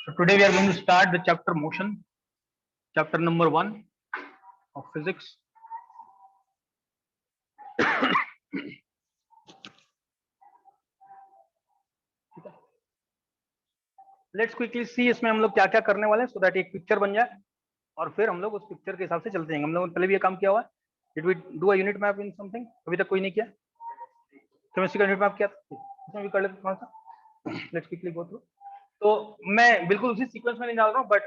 So today we are going to start the chapter motion, chapter number 1 of physics. Let's quickly see इसमें हम लोग क्या क्या करने वाले हैं so that एक पिक्चर बन जाए और फिर हम लोग उस पिक्चर के हिसाब से चलते जाएंगे। हम लोगों ने पहले भी ये काम किया हुआ है। Did we do a unit map in something? अभी तक कोई नहीं किया। केमिस्ट्री का यूनिट मैप किया था, इसमें भी कर लेते थोड़ा सा। Let's quickly go through. तो मैं बिल्कुल उसी सीक्वेंस में नहीं डाल रहा हूँ, but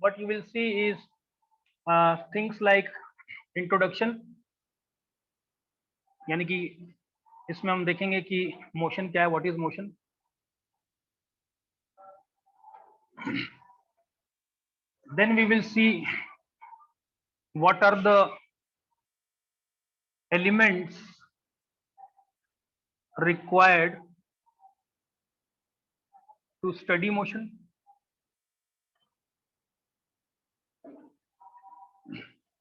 what you will see is things like introduction, यानी कि इसमें हम देखेंगे कि मोशन क्या है, what is motion. Then we will see what are the elements required to study motion.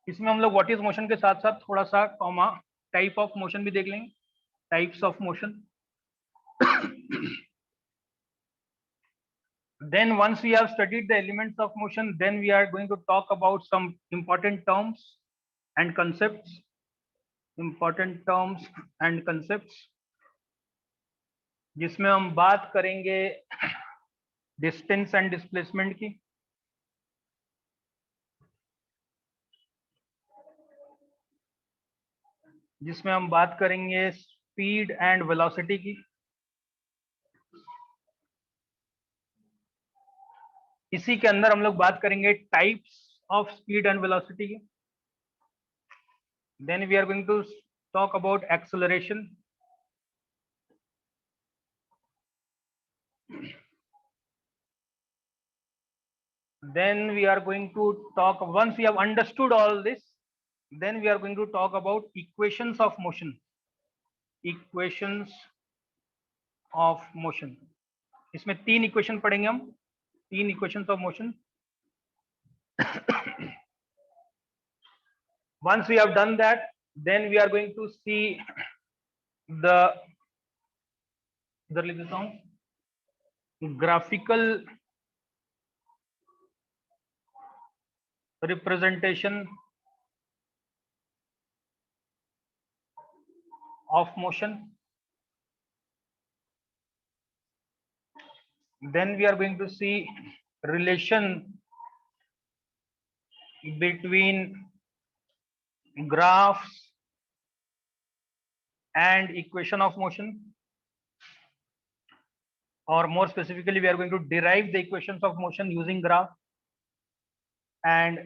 इसमें हम लोग व्हाट इज मोशन के साथ साथ थोड़ा सा कॉमा टाइप ऑफ मोशन भी देख लेंगे, types of motion. Then once we have studied the elements of motion, then we are going to talk about some important terms and concepts. Important terms and concepts, जिसमें हम बात करेंगे distance and displacement की, जिसमें हम बात करेंगे speed and velocity की, इसी के अंदर हम लोग बात करेंगे types of speed and velocity की। Then we are going to talk about acceleration, then we are going to talk, once we have understood all this, then we are going to talk about equations of motion. Equations of motion, इसमें 3 equation पढ़ेंगे हम, 3 equations of motion. Once we have done that, then we are going to see the, इधर लिख देता हूं, graphical representation of motion. Then we are going to see relation between graphs and equation of motion, or more specifically we are going to derive the equations of motion using graph. And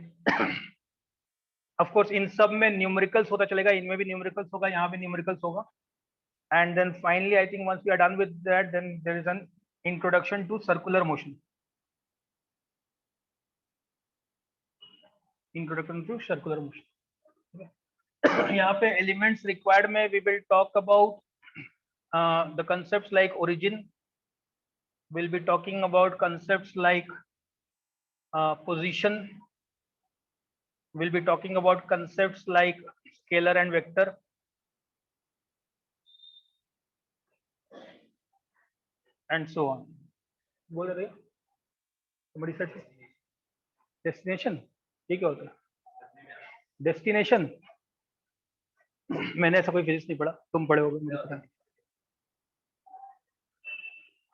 of course इन सब में numericals होता चलेगा, इनमें भी numericals होगा, यहाँ भी numericals होगा। And then finally I think once we are done with that, then there is an introduction to circular motion. Introduction to circular motion. यहाँ पे elements required में we will talk about the concepts like origin. We'll be talking about concepts like position. We'll be talking about concepts like scalar and vector. And so on. बोल रहे हो? Somebody said destination. ठीक है होता है destination. मैंने ऐसा कोई फिजिक्स नहीं पढ़ा, तुम पढ़े होगे, मुझे पता नहीं।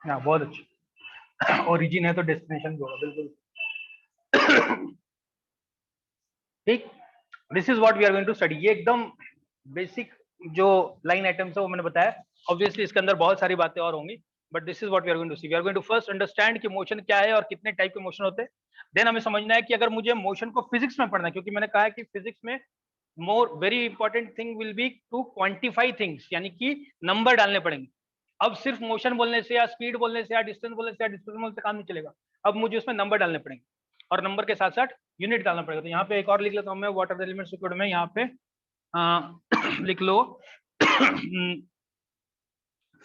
हाँ बहुत अच्छा, ओरिजिन है तो डेस्टिनेशन भी होगा, बिल्कुल ठीक। This is what we are going to study. ये एकदम बेसिक जो लाइन आइटम्स है वो मैंने बताया। ऑब्वियसली इसके अंदर बहुत सारी बातें और होंगी, but this is what we are going to see. We are going to first understand कि मोशन क्या है और कितने टाइप के मोशन होते हैं। देन हमें समझना है कि अगर मुझे मोशन को फिजिक्स में पढ़ना है, क्योंकि मैंने कहा है कि फिजिक्स में more very important thing will be to quantify things, यानी कि नंबर डालने पड़ेंगे। अब सिर्फ मोशन बोलने से या स्पीड बोलने से या डिस्टेंस बोलने से या डिस्प्लेसमेंट बोलने से काम नहीं चलेगा। अब मुझे उसमें नंबर डालने पड़ेंगे और नंबर के साथ साथ यूनिट डालना पड़ेगा। तो यहाँ पे एक और लिख लेता हूँ मैं, what are the elements required में। यहाँ पे लिख लो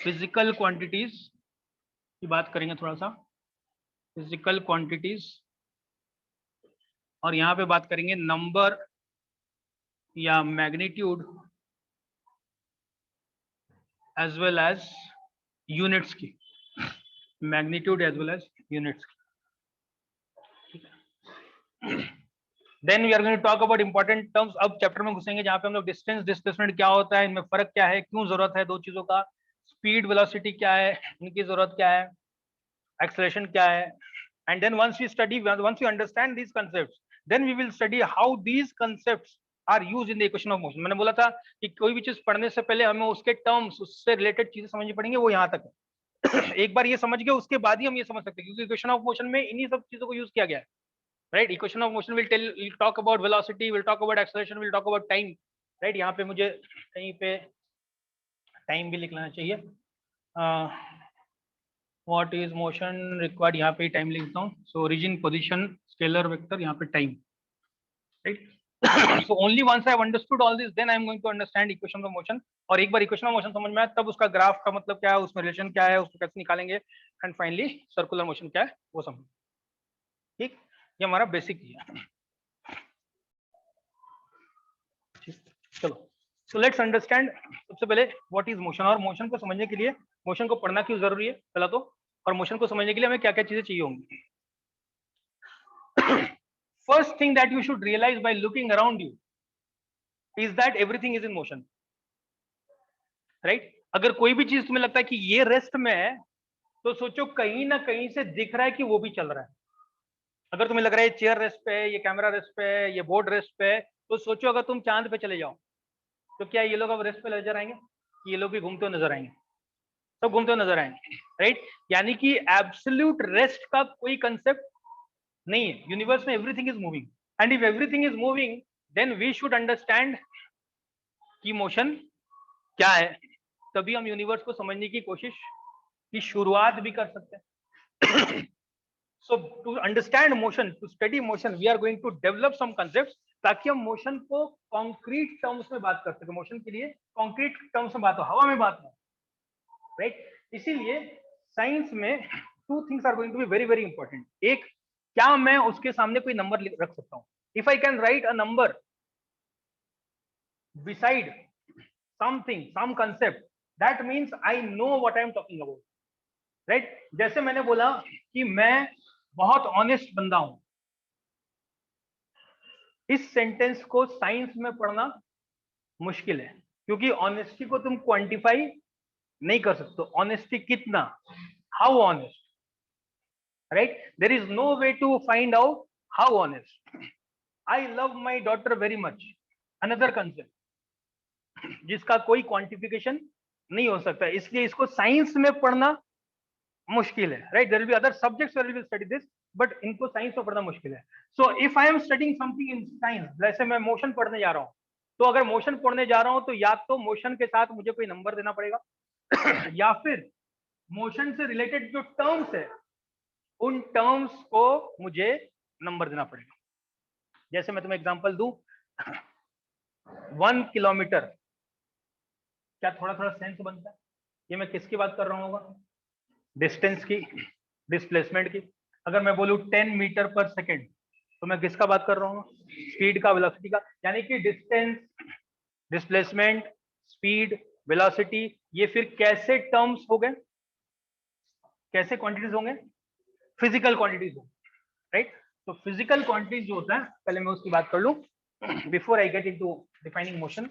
फिजिकल क्वांटिटीज की बात करेंगे थोड़ा सा, फिजिकल क्वांटिटीज, और यहाँ पे बात करेंगे नंबर या magnitude as well as units की, magnitude as well as units की। Then we are going to talk about important terms. अब चैप्टर में घुसेंगे जहाँ पे हम लोग डिस्टेंस डिस्प्लेसमेंट क्या होता है, इनमें फर्क क्या है, क्यों जरूरत है दो चीजों का, स्पीड वेलोसिटी क्या है, इनकी जरूरत क्या है, एक्सेलरेशन क्या है। And then once we study, once we understand these concepts, then we will study how these concepts are used in the equation of motion. मैंने बोला था कि कोई भी चीज पढ़ने से पहले हमें उसके टर्म्स, उससे रिलेटेड चीजें समझनी पड़ेंगी, वो यहाँ तक है। एक बार ये समझ गए उसके बाद ही हम ये समझ सकते हैं, क्योंकि इक्वेशन ऑफ मोशन में इन्हीं सब चीजों को यूज किया गया है, right. Equation of motion will talk about velocity, will talk about acceleration, will talk about time, right. यहाँ पे मुझे कहीं पे टाइम भी लिख लेना चाहिए। व्हाट इज मोशन रिक्वायर्ड, यहाँ पे टाइम लिखता हूँ। So origin, position, scalar vector, यहाँ पे time, right. so only once I have understood all this, then I am going to understand equation of motion। और एक बार इक्वेशन ऑफ मोशन समझ में आया, तब उसका ग्राफ का मतलब क्या है, उसमें रिलेशन क्या है, उसको कैसे निकालेंगे, एंड फाइनली सर्कुलर मोशन क्या है वो समझ। ठीक, ये हमारा बेसिक है। चलो, सो लेट्स अंडरस्टैंड सबसे पहले व्हाट इज मोशन। और मोशन को समझने के लिए मोशन को पढ़ना क्यों जरूरी है पहला तो, और मोशन को समझने के लिए हमें क्या क्या चीजें चाहिए होंगी। First thing that you should realise by looking around you is that everything is in motion, right. अगर कोई भी चीज तुम्हें लगता है कि ये रेस्ट में है, तो सोचो कहीं ना कहीं से दिख रहा है कि वो भी चल रहा है। अगर तुम्हें लग रहा है चेयर रेस्ट पे है, ये कैमरा रेस्ट पे है, ये बोर्ड रेस्ट पे है, तो सोचो अगर तुम चांद पे चले जाओ, तो क्या ये लोग अब रेस्ट पे नजर आएंगे? ये लोग भी घूमते हुए नजर आएंगे, सब घूमते हुए नजर आएंगे, राइट। यानी कि एब्सोल्यूट रेस्ट का कोई कंसेप्ट नहीं है यूनिवर्स में। Everything is moving, and if everything is moving, then we should understand कि मोशन क्या है, तभी हम यूनिवर्स को समझने की कोशिश की शुरुआत भी कर सकते हैं। So to understand motion, to study motion, we are going to develop some concepts, ताकि हम मोशन को कॉन्क्रीट टर्म्स में बात कर सके। मोशन के लिए कॉन्क्रीट टर्म्स में बात हो, हवा में बात हो, राइट। इसीलिए साइंस में two things are going to be very very important. एक, क्या मैं उसके सामने कोई नंबर रख सकता हूँ? If I can right a number beside something, some concept, that means I know what I am talking about, right? जैसे मैंने बोला कि मैं बहुत ऑनेस्ट बंदा हूं, इस सेंटेंस को साइंस में पढ़ना मुश्किल है, क्योंकि ऑनेस्टी को तुम क्वांटिफाई नहीं कर सकते। ऑनेस्टी कितना, how honest, right. There is no way to find out how honest. I love my daughter very much, another concept जिसका कोई क्वांटिफिकेशन नहीं हो सकता, इसलिए इसको साइंस में पढ़ना मुश्किल है, right. There will be other subjects where we will study this, but इनको साइंस में पढ़ना मुश्किल है। So if I am studying something in science, जैसे मैं मोशन पढ़ने जा रहा हूँ, तो अगर मोशन पढ़ने जा रहा हूँ तो या तो मोशन के साथ मुझे कोई नंबर देना पड़ेगा या फिर मोशन से रिलेटेड जो टर्म्स है उन टर्म्स को मुझे नंबर देना पड़ेगा। जैसे मैं तुम्हें एग्जांपल दूं, 1 किलोमीटर, क्या थोड़ा थोड़ा सेंस बनता है? ये मैं किसकी बात कर रहा हूँ? डिस्टेंस की, डिस्प्लेसमेंट की। अगर मैं बोलूं 10 मीटर पर सेकेंड, तो मैं किसका बात कर रहा हूँ? स्पीड का, वेलोसिटी का। यानी कि डिस्टेंस, डिस्प्लेसमेंट, स्पीड, वेलोसिटी, ये फिर कैसे टर्म्स हो गए, कैसे क्वांटिटीज होंगे? फिजिकल क्वांटिटीज होंगे, राइट। तो फिजिकल क्वांटिटीज जो होता है, पहले मैं उसकी बात कर लूं before I get into defining motion.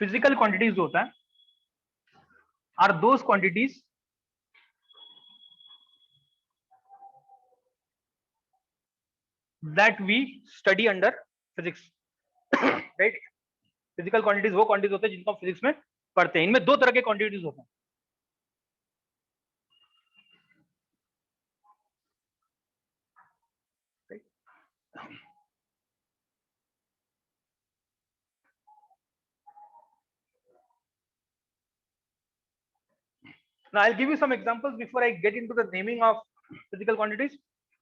Physical quantities जो होता है are those quantities that we study under physics, right? Physical quantities वो क्वांटिटीज होते हैं जिनको हम फिजिक्स में पढ़ते हैं। इनमें दो तरह के क्वांटिटीज होते हैं। Now I'll give you some examples before I get into the naming of physical quantities.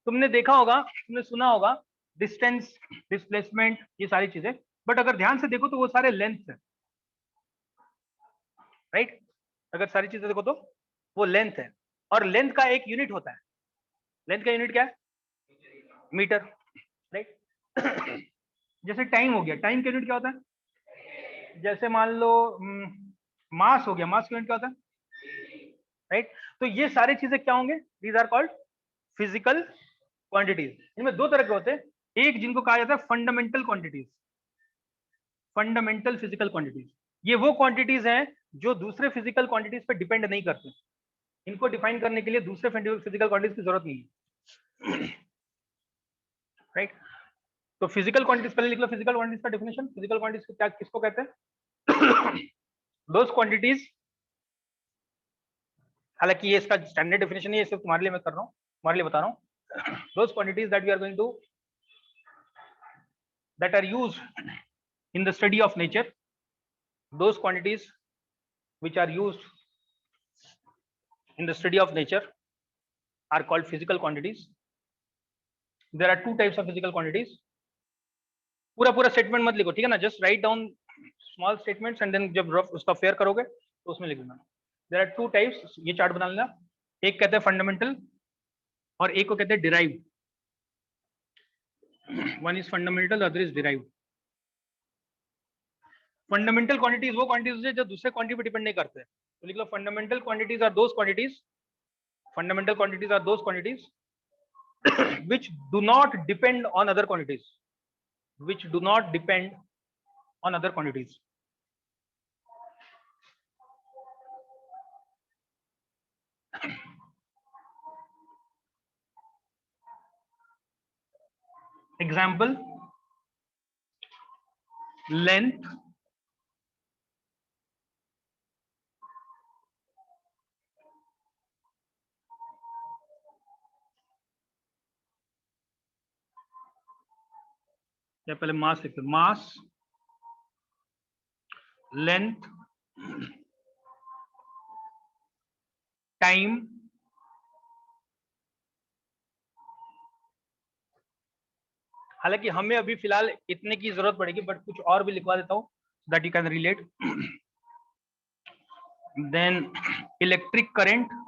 तुमने देखा होगा, तुमने सुना होगा डिस्टेंस, डिस्प्लेसमेंट, ये सारी चीजें, बट अगर ध्यान से देखो तो वो सारे लेंथ है, राइट। अगर सारी चीजें देखो तो वो लेंथ है, और लेंथ का एक यूनिट होता है। लेंथ का यूनिट क्या है? Metre, right. जैसे टाइम हो गया, टाइम का यूनिट क्या होता है? जैसे मान लो मास हो गया, मास का यूनिट क्या होता है? राइट। तो ये सारी चीजें क्या होंगे? These are called physical quantities. इनमें दो तरह के होते हैं, एक जिनको कहा जाता है fundamental quantities, fundamental physical quantities. ये वो क्वांटिटीज हैं जो दूसरे फिजिकल क्वांटिटीज पे डिपेंड नहीं करते। इनको डिफाइन करने के लिए दूसरे फिजिकल क्वांटिटीज की जरूरत नहीं है, राइट। तो फिजिकल क्वांटिटीज पहले लिख लो, फिजिकल क्वांटिटीज का डेफिनेशन। फिजिकल क्वांटिटीज क्या किसको कहते हैं? दोज क्वांटिटीज, हालांकि ये इसका स्टैंडर्ड डेफिनेशन है, सिर्फ तुम्हारे लिए मैं कर रहा हूँ, तुम्हारे लिए बता रहा हूँ। Those quantities that we are going to that are used in the study of nature, those quantities which are used in the study of nature are called physical quantities. There are two types of physical quantities. पूरा पूरा statement मत लिखो, ठीक है ना, just write down small statements and then जब rough उसका fair करोगे तो उसमें लिख देना। देयर आर टू टाइप्स, ये चार्ट बना लेना। एक कहते हैं फंडामेंटल और एक को कहते हैं derived. One is fundamental, the other is derived. Fundamental quantities वो क्वांटिटीज है जो दूसरे क्वांटिटी पे डिपेंड नहीं करते। तो लिख लो, fundamental quantities are those quantities, fundamental quantities are those quantities which do not depend on other quantities, which do not depend on other quantities. Example, length, या पहले मास लिखते, मास, लेंथ, टाइम, हालांकि हमें अभी फिलहाल इतने की जरूरत पड़ेगी, बट कुछ और भी लिखवा देता हूं that you can relate. Then electric current,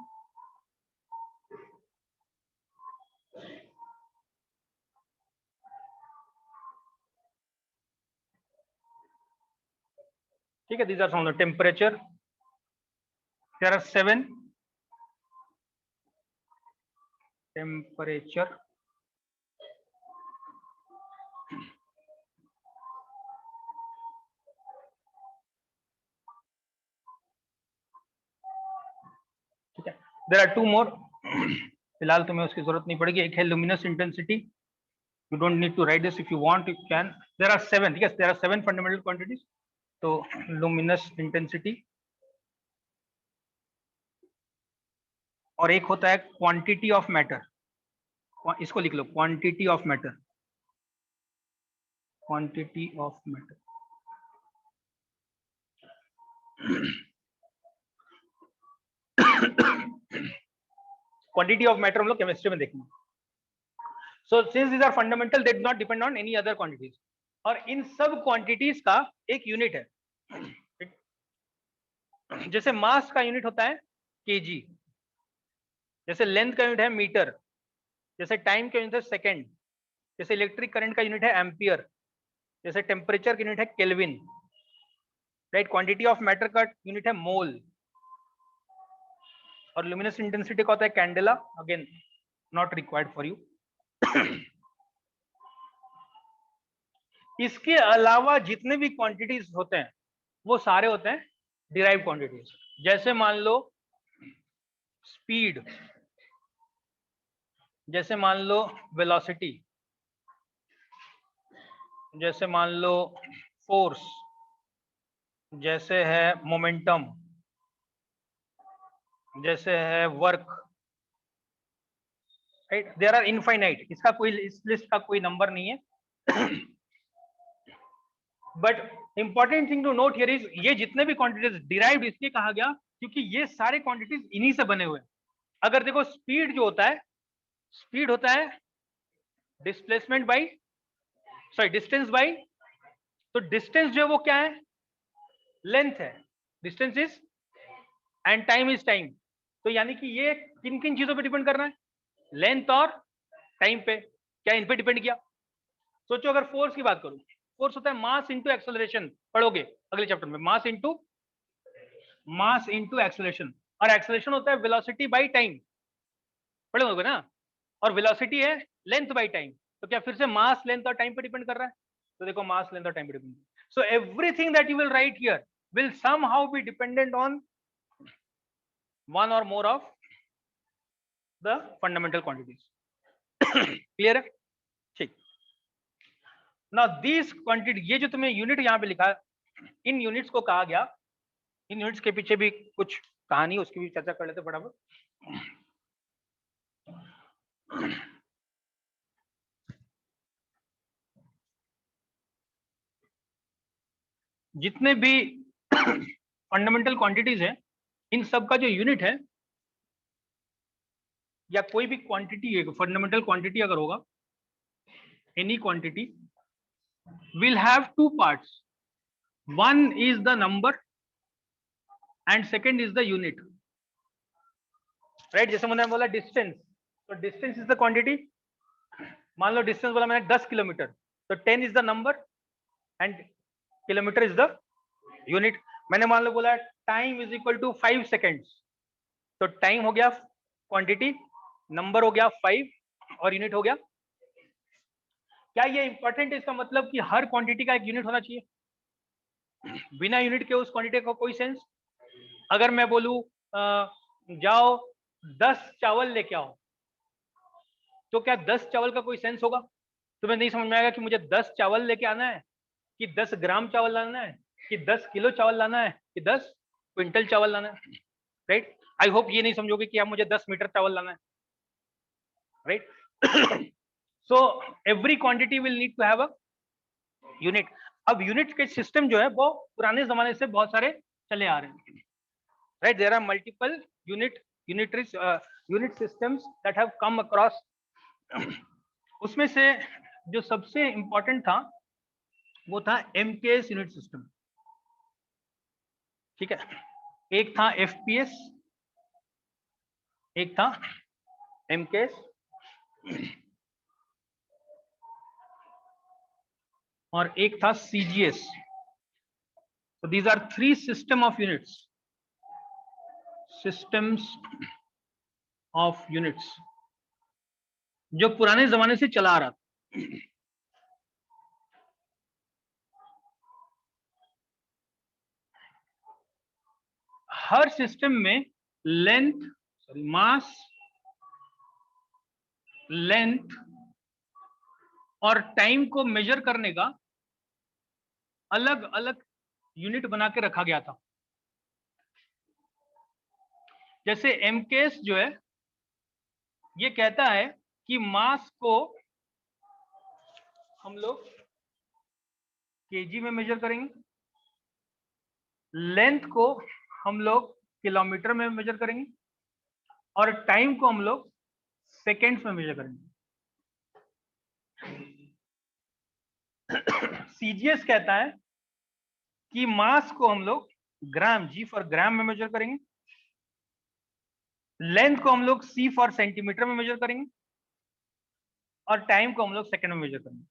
ठीक है, these are from the temperature. There are 7 temperature, ठीक है। देयर आर टू मोर, फिलहाल तुम्हें उसकी जरूरत नहीं पड़ेगी। एक है luminous intensity, you don't need to write this, if you want you can. There are 7, ठीक है, देयर आर 7 फंडामेंटल क्वांटिटीज। तो लुमिनस इंटेंसिटी, और एक होता है क्वांटिटी ऑफ मैटर, इसको लिख लो, quantity of matter, quantity of matter. Quantity of matter हम लोग केमिस्ट्री में देखेंगे। So since these are fundamental, they do not depend on any other quantities, और इन सब क्वांटिटीज का एक यूनिट है। जैसे मास का यूनिट होता है केजी, जैसे लेंथ का यूनिट है मीटर, जैसे टाइम का यूनिट है सेकेंड, जैसे इलेक्ट्रिक करंट का यूनिट है एम्पियर, जैसे टेम्परेचर का यूनिट है kelvin, right. Quantity of matter का यूनिट है मोल, और लुमिनस इंटेंसिटी का होता है candela, again not required for you. इसके अलावा जितने भी क्वांटिटीज होते हैं वो सारे होते हैं डिराइव क्वांटिटीज। जैसे मान लो स्पीड, जैसे मान लो वेलोसिटी, जैसे मान लो फोर्स, जैसे है मोमेंटम, जैसे है work, right. There are infinite, इसका कोई, इस लिस्ट का कोई नंबर नहीं है। But important thing to note here is, ये जितने भी क्वांटिटीज डिराइव्ड इसलिए कहा गया क्योंकि ये सारे क्वांटिटीज इन्हीं से बने हुए हैं। अगर देखो स्पीड जो होता है, स्पीड होता है displacement by, sorry distance by, तो डिस्टेंस जो है वो क्या है, लेंथ है, distance is, and time is time. तो यानी कि ये किन किन चीजों पे डिपेंड कर रहा है, लेंथ और टाइम पे। क्या इन पे डिपेंड किया? सोचो अगर फोर्स की बात करूं, फोर्स होता है मास इंटू एक्सेलरेशन, पढ़ोगे अगले चैप्टर में, मास इंटू एक्सेलरेशन, और एक्सेलरेशन होता है वेलोसिटी बाई टाइम, पढ़ोगे ना, और वेलोसिटी है लेंथ बाई टाइम। तो क्या फिर से मास, लेंथ और टाइम पे डिपेंड कर रहा है? तो देखो मास, लेंथ और टाइम पे depend. So everything that you will write here will somehow be dependent on one or more of the fundamental quantities. Clear है? ठीक। नाउ दिस क्वांटिटी, ये जो तुम्हें यूनिट यहाँ पे लिखा है, इन यूनिट्स को कहा गया, इन यूनिट्स के पीछे भी कुछ कहानी, उसकी भी चर्चा कर लेते फटाफट। जितने भी फंडामेंटल क्वांटिटीज है, इन सब का जो यूनिट है, या कोई भी क्वांटिटी है, फंडामेंटल क्वांटिटी अगर होगा, any quantity will have two parts, one is the number and second is the unit, right? जैसे मैंने बोला डिस्टेंस, तो डिस्टेंस इज द क्वांटिटी। मान लो डिस्टेंस बोला मैंने 10 किलोमीटर, तो 10 is the number and kilometre is the unit. मैंने मान लो बोला time is equal to 5 seconds, तो टाइम हो गया क्वांटिटी, नंबर हो गया 5 और यूनिट हो गया। क्या ये इंपॉर्टेंट है? इसका मतलब कि हर क्वांटिटी का एक यूनिट होना चाहिए, बिना यूनिट के उस क्वांटिटी का कोई सेंस। अगर मैं बोलूं जाओ 10 चावल लेके आओ, तो क्या 10 चावल का कोई सेंस होगा? तुम्हें नहीं समझ में आएगा कि मुझे 10 चावल लेके आना है, कि 10 ग्राम चावल लाना है, कि 10 किलो चावल लाना है, कि 10 क्विंटल चावल लाना है, राइट? आई होप ये नहीं समझोगे कि आप मुझे 10 मीटर चावल लाना है, right? So every quantity will need to have a unit. अब यूनिट के सिस्टम जो है वो पुराने जमाने से बहुत सारे चले आ रहे हैं, right? There are multiple unit systems that have come across. उसमें से जो सबसे इंपॉर्टेंट था वो था एमकेएस यूनिट सिस्टम, ठीक है? एक था एफपीएस, एक था एमकेएस, और एक था CGS. So these are three system of units, systems of units, जो पुराने जमाने से चला आ रहा था। हर सिस्टम में मास, लेंथ और टाइम को मेजर करने का अलग अलग यूनिट बना के रखा गया था। जैसे एमकेएस जो है ये कहता है कि मास को हम लोग केजी में मेजर करेंगे, लेंथ को हम लोग किलोमीटर में मेजर करेंगे, और टाइम को हम लोग सेकेंड्स में मेजर करेंगे। सीजीएस कहता है कि मास को हम लोग ग्राम, जी फॉर ग्राम में मेजर करेंगे, लेंथ को हम लोग सी फॉर सेंटीमीटर में मेजर करेंगे, और टाइम को हम लोग सेकेंड में मेजर करेंगे।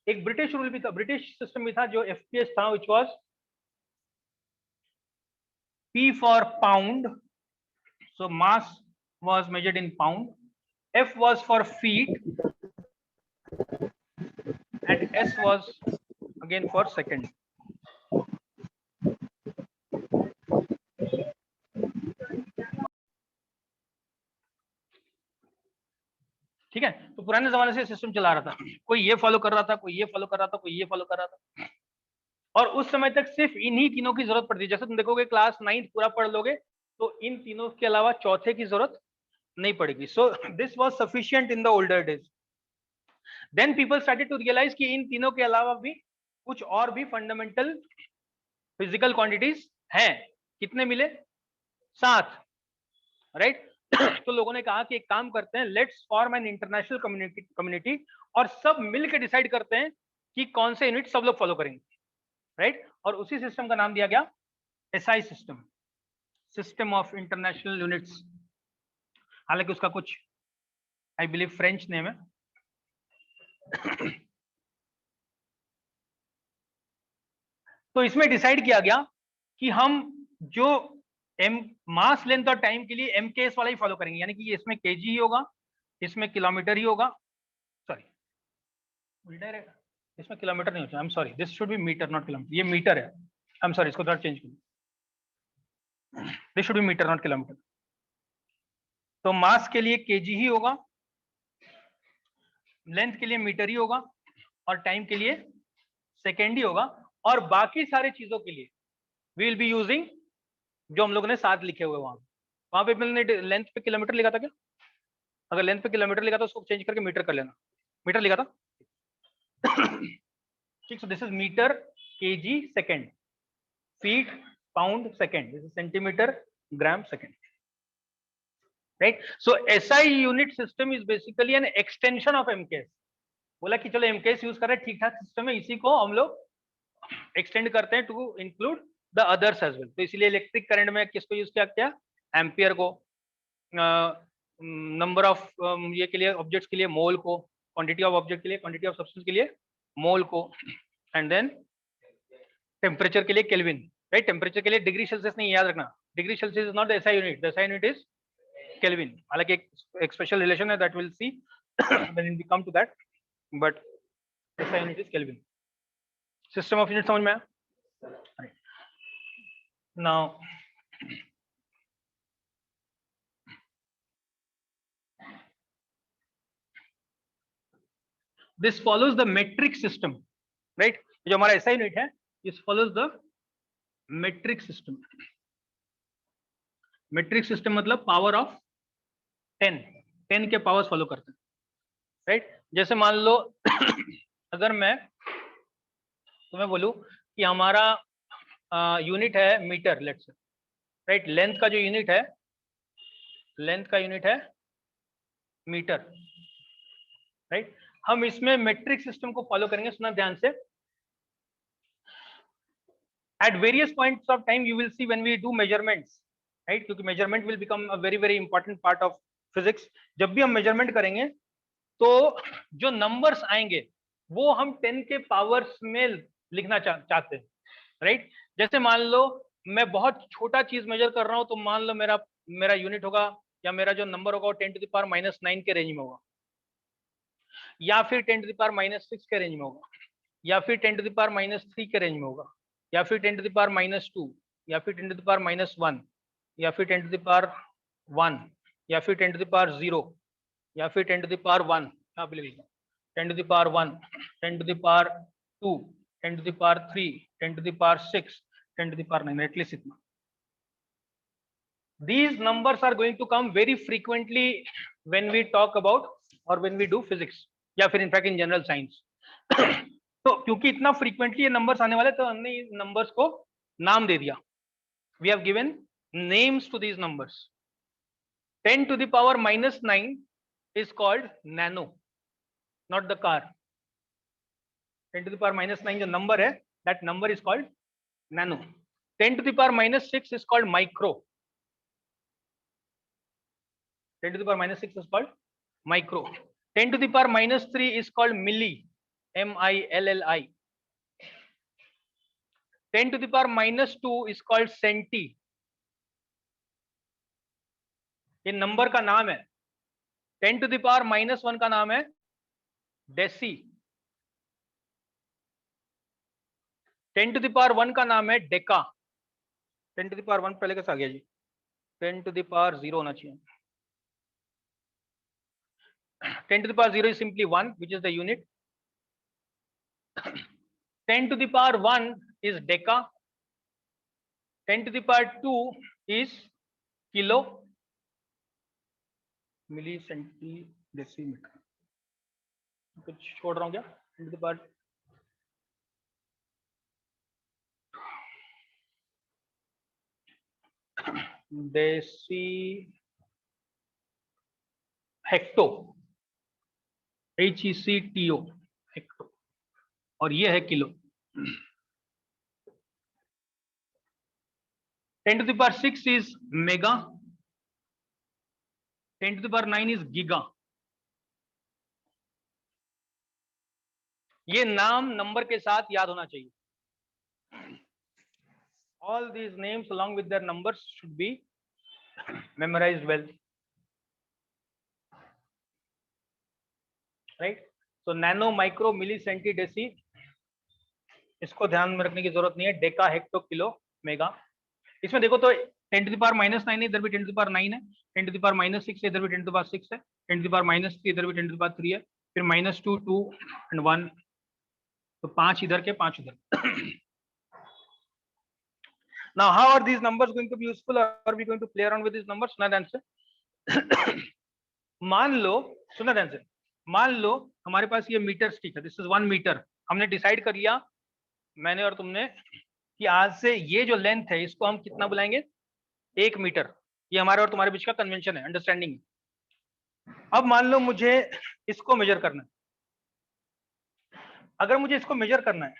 एक ब्रिटिश रूल भी था, ब्रिटिश सिस्टम भी था जो एफपीएस था, which was P for pound, so mass was measured in pound, F was for feet, and S was again for second. ठीक है? तो पुराने जमाने से सिस्टम चला रहा था, कोई ये फॉलो कर रहा था, कोई ये फॉलो कर रहा था, कोई ये फॉलो कर रहा था, और उस समय तक सिर्फ इन्हीं तीनों की जरूरत पड़ती है। जैसे तुम देखोगे क्लास 9th पूरा पढ़ लोगे तो इन तीनों के अलावा चौथे की जरूरत नहीं पड़ेगी। So this was sufficient in the older days. Then people started to realise कि इन तीनों के अलावा भी कुछ और भी फंडामेंटल फिजिकल क्वांटिटीज हैं। कितने मिले? 7, राइट? तो लोगों ने कहा कि एक काम करते हैं, let's form an international community, और सब मिलकर डिसाइड करते हैं कि कौन से यूनिट सब लोग फॉलो करेंगे, राइट? और उसी सिस्टम का नाम दिया गया SI system, system of international units. हालांकि उसका कुछ आई बिलीव फ्रेंच नेम है। तो इसमें डिसाइड किया गया कि हम जो एम मास लेंथ और टाइम के लिए MKS वाला ही फॉलो करेंगे, यानी कि इसमें केजी ही होगा, इसमें किलोमीटर ही होगा, सॉरी उल्टा है, इसमें किलोमीटर नहीं होता, I am sorry, this should be metre not kilometre, ये मीटर है, आई एम सॉरी, इसको थोड़ा चेंज करिए, this should be metre not kilometre. तो मास के लिए केजी ही होगा, लेंथ के लिए मीटर ही होगा, और टाइम के लिए सेकेंड ही होगा, और बाकी सारे चीजों के लिए वी विल बी यूजिंग जो हम लोगों ने साथ लिखे हुए वहां पे मैंने लेंथ पे किलोमीटर लिखा था क्या? अगर लेंथ पे किलोमीटर लिखा था उसको चेंज करके मीटर कर लेना, मीटर लिखा था ठीक। So this is metre, KG, second, feet, pound, second, this is centimetre, gram, second, right. So SI unit system is basically an extension of MKS. बोला कि चलो एमकेएस यूज कर रहे हैं, ठीक ठाक सिस्टम है, इसी को हम लोग एक्सटेंड करते हैं to include the others as well. तो इसलिए इलेक्ट्रिक करंट में किसको यूज किया, एम्पियर को, नंबर ऑफ ये के लिए ऑब्जेक्ट्स के लिए मोल को, क्वांटिटी ऑफ ऑब्जेक्ट के लिए, क्वांटिटी ऑफ सब्सटेंस के लिए मोल को, एंड देन टेम्परेचर के लिए केल्विन, राइट। टेम्परेचर के लिए डिग्री सेल्सियस नहीं, याद रखना, degree Celsius is not the SI unit, the SI unit is Kelvin. हालांकि एक स्पेशल रिलेशन है, that will see when we come to that, but SI unit is Kelvin. System of unit समझ में आया? Now this follows the metric system, right? जो हमारा SI unit है, this follows the metric system. metric system मतलब power of 10 के powers follow करते हैं, राइट। जैसे मान लो अगर मैं तुम्हें बोलूं कि हमारा यूनिट है metre, let's say, right. Length का जो यूनिट है, लेंथ का यूनिट है मीटर, राइट। हम इसमें मेट्रिक सिस्टम को फॉलो करेंगे, सुना ध्यान से। at various points of time you will see when we do measurements, right, क्योंकि measurement will become a very very important part of physics। जब भी हम measurement करेंगे तो जो numbers आएंगे वो हम 10 के पावर्स में लिखना चाहते हैं, राइट। जैसे मान लो मैं बहुत छोटा चीज मेजर कर रहा हूं, तो मान लो मेरा यूनिट होगा या मेरा जो नंबर होगा वो 10⁻⁹ के रेंज में होगा, या फिर 10⁻⁻6 के रेंज में होगा, या फिर 10⁻⁻3 के रेंज में होगा, या फिर 10⁻⁻2, या फिर 10⁻⁻1, या फिर 10⁻1, या फिर 10⁻0, या फिर 10⁻1, यहाँ पे लिख लीजिए 10⁻1, 10⁻2, 10⁻3, 10⁻6, 10⁻9, एटलीस्ट इतना। These numbers are going to come very frequently when we talk about or when we do physics या फिर इनफैक्ट इन जनरल साइंस। तो क्योंकि इतना फ्रीक्वेंटली ये नंबर्स आने वाले, तो हमने इन नंबर्स को नाम दे दिया। We have given names to these numbers. 10⁻⁻9 is called nano, not the car. 10⁻⁻9 जो नंबर है, that number is called nano. 10⁻⁻6 is called micro. 10⁻⁻6 is called micro. 10⁻⁻3 is called milli, MILLI. 10⁻⁻2 is called centi. ये number का नाम है। 10⁻⁻1 का नाम है deci. 10⁻1 का नाम है डेका। 10⁻1 पहले कैसे आ गया जी? 10⁻0 होना चाहिए। 10⁻0 is simply 1, which is the unit. 10⁻1 is deca. 10⁻2 is kilo, milli, centi, decimetre. कुछ छोड़ रहा हूँ क्या? 10⁻, डेसी, हेक्टो, HECTO, हेक्टो, और ये है kilo. 10⁻6 is mega. 10⁻9 is giga. ये नाम नंबर के साथ याद होना चाहिए। All these names along with their numbers should be memorized well, right? So nano, micro, milli, centi, deci, इसको ध्यान में रखने की जरूरत नहीं है. Deka, hecto, kilo, mega. इसमें देखो तो 10 to the power -9 है, इधर भी 10 to the power 9 है, 10 to the power -6 है, इधर भी 10 to the power 6 है, 10 to the power -3 इधर भी 10 to the power 3 है, फिर -2, 2 and 1, तो 5 इधर के 5 उधर. Now how are these numbers going to be useful, or are we going to play around with these numbers? सुना ध्यान से. मान लो, सुना ध्यान से, मान लो हमारे पास ये मीटर स्टिक है, दिस इज 1 मीटर. हमने डिसाइड कर लिया, मैंने और तुमने, कि आज से ये जो लेंथ है इसको हम कितना बुलाएंगे, 1 मीटर. ये हमारे और तुम्हारे बीच का कन्वेंशन है, अंडरस्टैंडिंग है. अब मान लो मुझे इसको मेजर करना है. अगर मुझे इसको मेजर करना है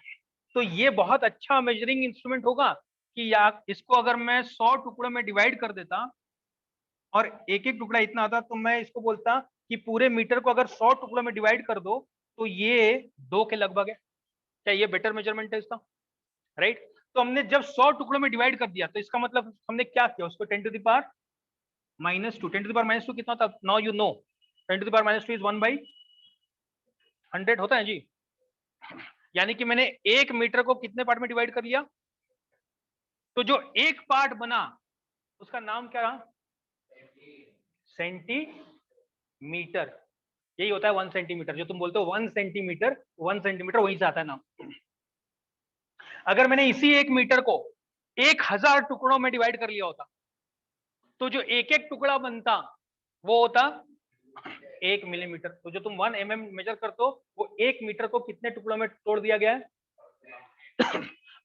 तो ये बहुत अच्छा मेजरिंग इंस्ट्रूमेंट होगा कि या इसको अगर मैं 100 टुकड़ों में डिवाइड कर देता और एक एक टुकड़ा इतना आता, तो मैं इसको बोलता कि पूरे मीटर को अगर 100 टुकड़ों में डिवाइड कर दो तो ये 2 के लगभग है. क्या ये बेटर मेजरमेंट है इसका, राइट? तो हमने जब 100 टुकड़ों में डिवाइड कर दिया तो इसका मतलब हमने क्या किया, उसको 10 to the power -2, 10 to the power -2 कितना था, now you know, 10 to the power -2 is 1/100 होता है जी. यानी कि मैंने एक मीटर को कितने पार्ट में डिवाइड कर लिया, तो जो एक पार्ट बना उसका नाम क्या रहा, सेंटीमीटर. यही होता है 1 सेंटीमीटर. जो तुम बोलते हो 1 सेंटीमीटर, 1 सेंटीमीटर वहीं से आता है नाम. अगर मैंने इसी 1 मीटर को 1000 टुकड़ों में डिवाइड कर लिया होता तो जो एक एक टुकड़ा बनता वो होता 1 मिलीमीटर. तो जो तुम 1 mm मेजर करते हो वो 1 मीटर को कितने टुकड़ों में तोड़ दिया गया है.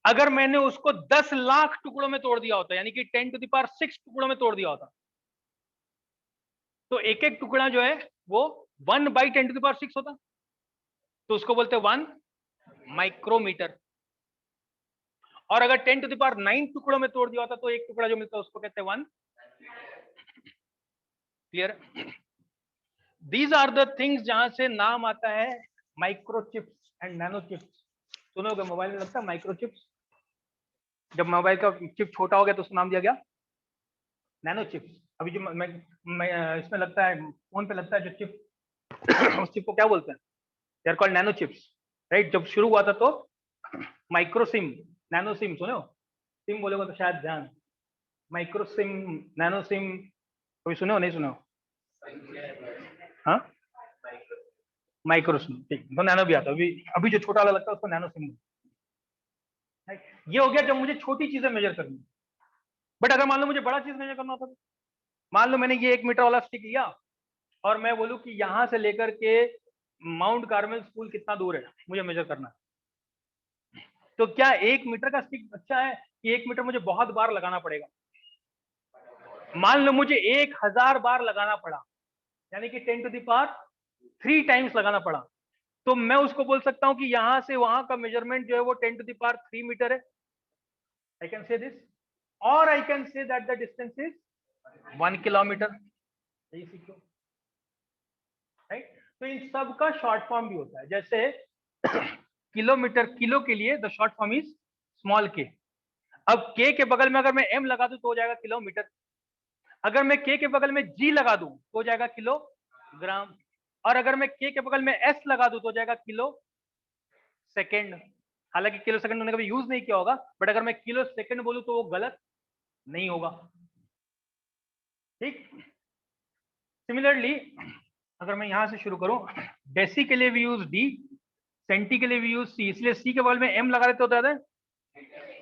अगर मैंने उसको 10 लाख टुकड़ों में तोड़ दिया होता, यानी कि 10 to the power 6 टुकड़ों में तोड़ दिया होता, तो एक एक टुकड़ा जो है वो 1/10 to the power 6 होता. तो उसको बोलते हैं 1 माइक्रोमीटर. और अगर 10 to the power 9 टुकड़ों में तोड़ दिया होता तो एक टुकड़ा जो मिलता है उसको कहते हैं 1. Clear? These are the things जहां से नाम आता है माइक्रोचिप्स एंड नैनो चिप्स. सुनोगे मोबाइल में लगता है माइक्रोचिप्स, जब मोबाइल का चिप छोटा हो गया तो उसका नाम दिया गया नैनो चिप्स. अभी जो मैं इसमें लगता है, फोन पे लगता है जो चिप, उस चिप को क्या बोलते हैं, they are called nano chips, right? जब शुरू हुआ था तो माइक्रो सिम, नैनो सिम, सुने हो? सिम बोलोगे तो शायद ध्यान, माइक्रो सिम, नैनो सिम, कोई सुने हो, नहीं सुने हो? हाँ, माइक्रो सिम, ठीक. तो नैनो भी आता है. अभी जो छोटा वाला लगता है उसको नैनो सिम. ये हो गया जब मुझे छोटी चीजें मेजर करनी. बट अगर मान लो मुझे बड़ा चीज मेजर करना होता, मान लो मैंने ये 1 मीटर वाला स्टिक लिया और मैं बोलूं कि यहां से लेकर के माउंट कार्मेल स्कूल कितना दूर है, मुझे मेजर करना है. तो क्या 1 मीटर का स्टिक अच्छा है कि 1 मीटर मुझे बहुत बार लगाना पड़ेगा? मान लो मुझे 1000 बार लगाना पड़ा, यानी कि 10 to the power 3 टाइम्स लगाना पड़ा, तो मैं उसको बोल सकता हूं कि यहां से वहां का मेजरमेंट जो है वो 10 to the power 3 मीटर है. आई कैन से दिस, और I can say that the distance is 1 kilometre. यही सीखो, राइट? तो इन सब का शॉर्ट फॉर्म भी होता है. जैसे किलोमीटर, किलो के लिए the short form is small के. अब के के बगल में अगर मैं एम लगा दूं तो हो जाएगा किलोमीटर. अगर मैं के बगल में जी लगा दूं तो हो जाएगा किलोग्राम. और अगर मैं के बगल में एस लगा दूं तो हो जाएगा किलो सेकेंड. हालांकि किलो सेकंड उन्होंने कभी यूज नहीं किया होगा, बट अगर मैं किलो सेकंड बोलूं तो वो गलत नहीं होगा. ठीक. सिमिलरली अगर मैं यहां से शुरू करूं, डेसी के लिए भी यूज डी, सेंटी के लिए भी यूज सी, इसलिए सी के बगल में एम लगा देते होता है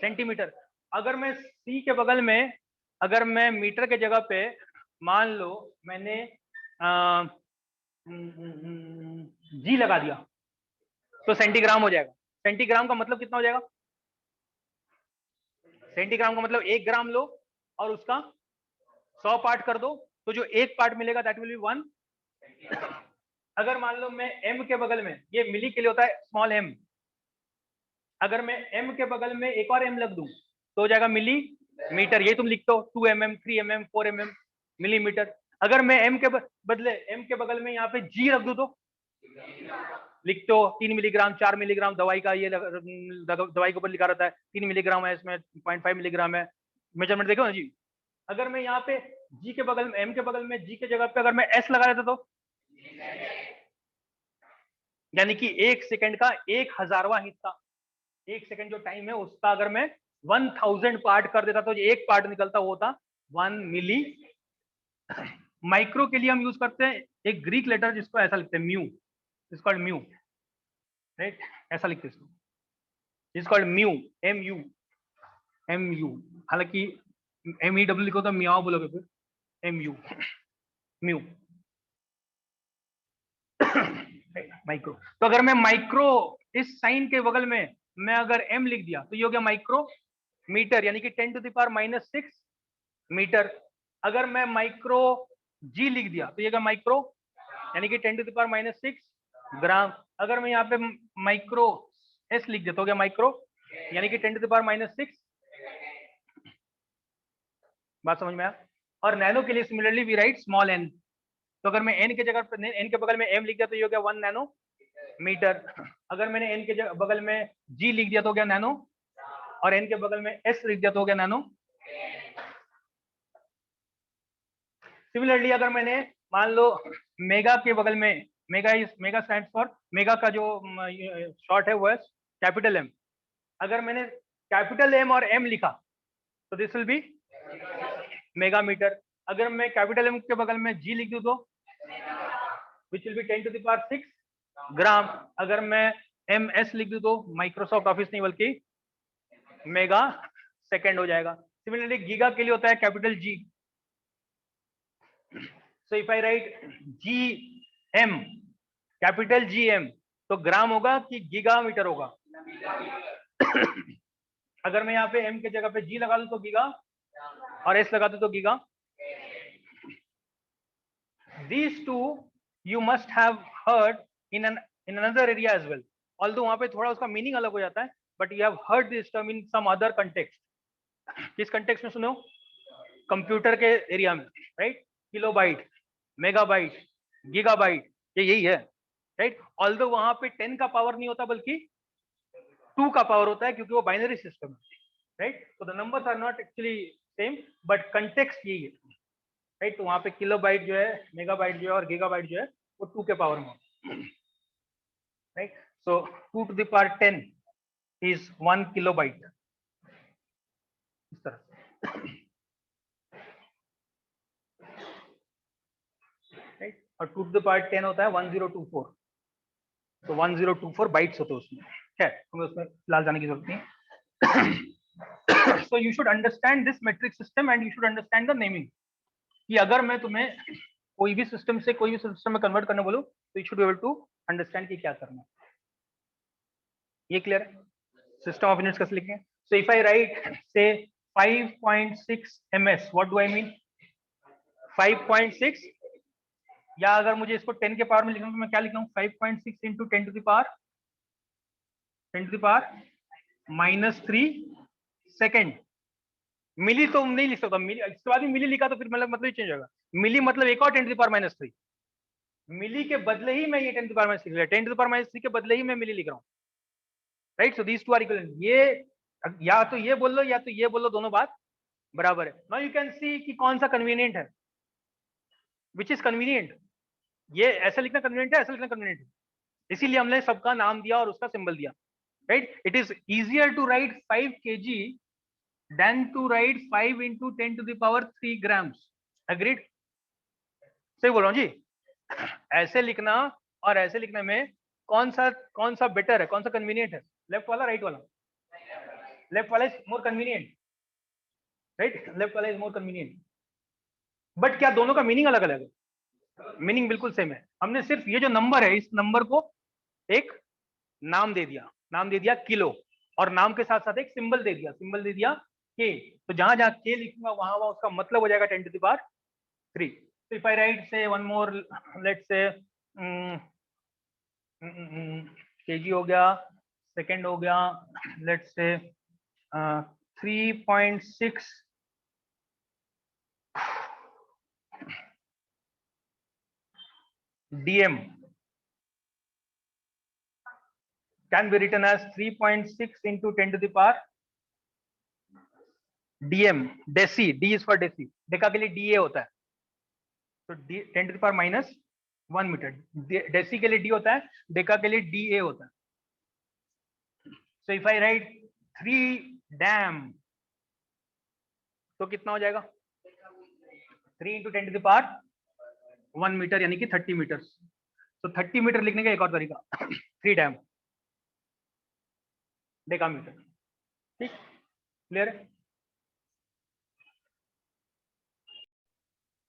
सेंटीमीटर. अगर मैं सी के बगल में, अगर मैं मीटर के जगह पे मान लो मैंने जी लगा दिया तो सेंटीग्राम हो जाएगा. सेंटीग्राम का मतलब कितना हो जाएगा? सेंटीग्राम का मतलब 1 ग्राम लो और उसका 100 पार्ट कर दो, तो जो एक पार्ट मिलेगा दैट विल बी 1. अगर मान लो मैं m के बगल में, ये मिली के लिए होता है स्मॉल m, अगर मैं m के बगल में एक और m लग दूं तो हो जाएगा मिली मीटर. ये तुम लिखते हो 2 mm, 3 mm, 4 mm, मिलीमीटर. अगर मैं m के बदले m के बगल में यहाँ पे g रख दूं तो लिखते हो 3 मिलीग्राम 4 मिलीग्राम दवाई का, ये दवाई के ऊपर लिखा रहता है 3 मिलीग्राम है, इसमें 0.5 मिलीग्राम है। मेजरमेंट देखो ना जी। अगर मैं यहाँ पे जी के बगल में, एम के बगल में, जी के जगह पे अगर मैं एस लगा देता तो यानी कि 1 सेकंड का 1,000वां हिस्सा, 1 सेकंड जो टाइम है उसका अगर मैं 1000 पार्ट कर देता तो एक पार्ट निकलता, वो होता 1 मिली। माइक्रो के लिए हम यूज करते हैं एक ग्रीक लेटर जिसको ऐसा लिखते हैं mu, it's called mu, right, ऐसा लिखते हैं इसको, it's called mu, M U, M U. हालांकि एम ई डब्ल्यू लिखो तो म्याओ बोलोगे फिर, एम यू, म्यू। माइक्रो, तो अगर मैं माइक्रो इस साइन के बगल में मैं अगर एम लिख दिया तो ये हो गया माइक्रो मीटर, यानी कि 10 टू द पावर -6 मीटर। अगर मैं माइक्रो जी लिख दिया तो ये होगा माइक्रो, यानी कि 10 टू द पावर -6 ग्राम। अगर मैं यहाँ पे माइक्रो एस लिख देता, हो गया माइक्रो, यानी कि 10 टू द पावर -6। बात समझ में आया? और नैनो के लिए similarly we write small N. तो अगर मैं एन के जगह पर, एन के बगल में एम लिख दिया तो ये हो गया 1 नैनो मीटर। अगर मैंने एन के बगल में जी लिख दिया तो हो गया नैनो, और एन के बगल में एस लिख दिया तो हो गया नैनो। सिमिलरली अगर मैंने मान लो मेगा के बगल में, मेगा स्टैंड फॉर, मेगा का जो शॉर्ट है वो है कैपिटल एम। अगर मैंने कैपिटल एम और एम लिखा तो this will be megametre. अगर मैं कैपिटल एम के बगल में जी लिख दूं तो which will be 10 to the power 6 gram. अगर मैं एम एस लिख दूं तो माइक्रोसॉफ्ट ऑफिस नहीं बल्कि मेगा सेकेंड हो जाएगा। सिमिलरली गीगा के लिए होता है capital G. So if I write G M, capital G M, तो ग्राम होगा कि गीगा मीटर होगा? अगर मैं यहाँ पे एम के जगह पे जी लगा दूं तो गीगा, और एस लगा दूं तो giga. These two you must have heard in another area as well. Although वहाँ पे थोड़ा उसका मीनिंग अलग हो जाता है, but you have heard this term in some other context. किस कंटेक्स्ट में सुने हो? कंप्यूटर के एरिया में, राइट? किलोबाइट, मेगाबाइट, गीगाबाइट, ये यही है, राइट? ऑल्दो वहां पे 10 का पावर नहीं होता बल्कि 2 का पावर होता है, क्योंकि वो बाइनरी सिस्टम है, राइट? तो the numbers are not actually same, but context यही है, राइट? तो वहां पे किलोबाइट जो है, मेगाबाइट जो है, और गीगाबाइट जो है वो 2 के पावर में, right? So 2 to the power 10 is 1 kilobyte, इस तरह, राइट? और 2 टू द पावर 10 होता है 1024, तो 1024 बाइट्स होते हैं उसमें। खैर हमें उसमें फिलहाल जाने की जरूरत नहीं। So you should understand this metric system and you should understand the naming. कि अगर मैं तुम्हें कोई भी सिस्टम से कोई भी सिस्टम में कन्वर्ट करने बोलूं तो you should be able to understand कि क्या करना है। ये क्लियर है? सिस्टम ऑफ यूनिट्स कैसे लिखेंगे? सो इफ आई राइट से 5.6 ms, what do I mean? 5.6, या अगर मुझे इसको 10 के पावर में लिखना तो मैं क्या लिख रहा हूँ? 5.6 into 10 to the power, 10 to the power -3 second. Milli तो नहीं लिख सकता, मिली इसके बाद मिली लिखा तो फिर मतलब ही चेंज होगा। मिली मतलब एक और 10 टू द पावर -3, मिली के बदले ही मैं ये 10 टू द पावर -3 लिख रहा हूं, 10 टू द पावर -3 के बदले ही मैं मिली लिख रहा हूँ, right? So these two are equal. ये या तो ये बोल लो या तो ये बोल लो, दोनों बात बराबर है। नाउ यू कैन सी कि कौन सा कन्वीनियंट है, विच इज कन्वीनियंट। ये ऐसा लिखना कन्वीनियंट है, ऐसा लिखना कन्वीनियंट है, इसीलिए हमने सबका नाम दिया और उसका सिंबल दिया, right? It is easier to write 5 kg than to write 5 into 10 to the power 3 grams. Agreed? सही बोल रहा हूँ जी? ऐसे लिखना और ऐसे लिखने में कौन सा बेटर है, कौन सा कन्वीनियंट है? लेफ्ट वाला, राइट वाला? लेफ्ट वाला is more convenient, right? Left वाला इज मोर कन्वीनियंट। बट क्या दोनों का मीनिंग अलग अलग है? मीनिंग बिल्कुल सेम है। हमने सिर्फ ये जो नंबर है, इस नंबर को एक नाम दे दिया, नाम दे दिया किलो, और नाम के साथ साथ एक सिंबल दे दिया, सिंबल दे दिया के। तो जहां जहां के लिखूंगा वहां वहां उसका मतलब हो जाएगा 10 to the power 3। So if I write say one more, let's say kg हो गया, सेकेंड हो गया, let's say 3.6 dm, can be written as 3.6 into 10 to the power dm, deci, D is for deci, deca के लिए DA होता है, तो 10 to the power minus 1 metre, deci के लिए डी होता है, डेका के लिए डीए होता है. So if I right 3 dam तो कितना हो जाएगा? 3 into 10 to the power 1 metre, यानी कि 30 मीटर. तो 30 मीटर लिखने का एक और तरीका, 3 डैम डेका मीटर. ठीक, क्लियर है?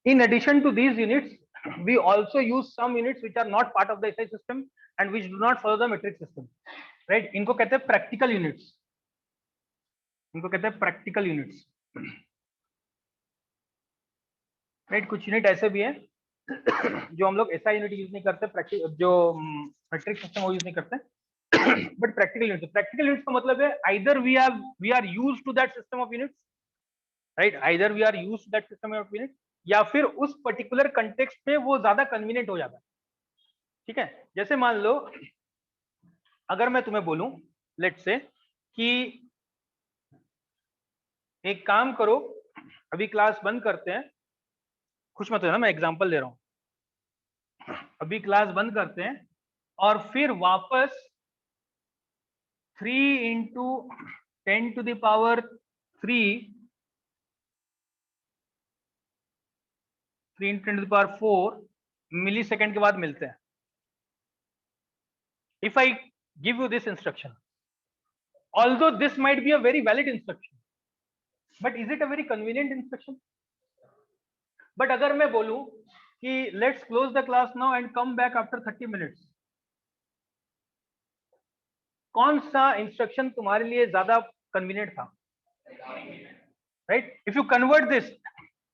In addition to these units, we also use some units which are not part of the SI system and which do not follow the metric system. Right? इनको कहते हैं practical units. इनको कहते हैं practical units. Right? कुछ unit ऐसे भी हैं जो हम लोग SI यूनिट यूज नहीं करते, जो metric system वो यूज नहीं करते, but practical units. Practical units का मतलब है either we are used to that system of units, right? Either we are used to that system of units, या फिर उस पर्टिकुलर कंटेक्स्ट पे वो ज्यादा कन्वीनियंट हो जाता है. ठीक है, जैसे मान लो अगर मैं तुम्हें बोलूं लेट्स से कि एक काम करो, अभी क्लास बंद करते हैं, खुश मत हो ना, मैं एग्जांपल दे रहा हूं, अभी क्लास बंद करते हैं और फिर वापस 3 into 10 to the power 3 into 10 to the power 4 millisecond के बाद मिलते हैं. If I give you this instruction, although this might be a very valid instruction, but is it a very convenient instruction? But अगर मैं बोलूं कि let's close the class now and come back after 30 minutes, कौन सा instruction तुम्हारे लिए ज्यादा convenient था? Right? If you convert this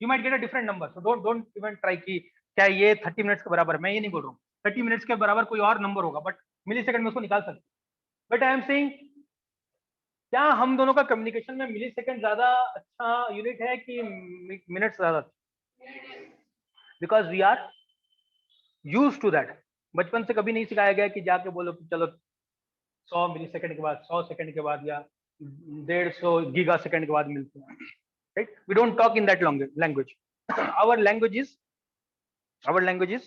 you might get a different number, so don't even try कि क्या ये 30 मिनट्स के बराबर, मैं ये नहीं बोल रहा हूँ 30 मिनट्स के बराबर कोई और नंबर होगा, बट मिली सेकंड में उसको निकाल सकते. बट आई एम सेइंग क्या हम दोनों का कम्युनिकेशन में मिली सेकंड ज्यादा अच्छा यूनिट है कि मिनट्स ज्यादा? Because we are used to that. बचपन से कभी नहीं सिखाया गया कि जाके बोलो कि चलो 100 मिली सेकंड के बाद, 100 सेकंड के बाद या 150 गीगा सेकंड के बाद मिलते हैं. Right? We don't talk in that language. Our language is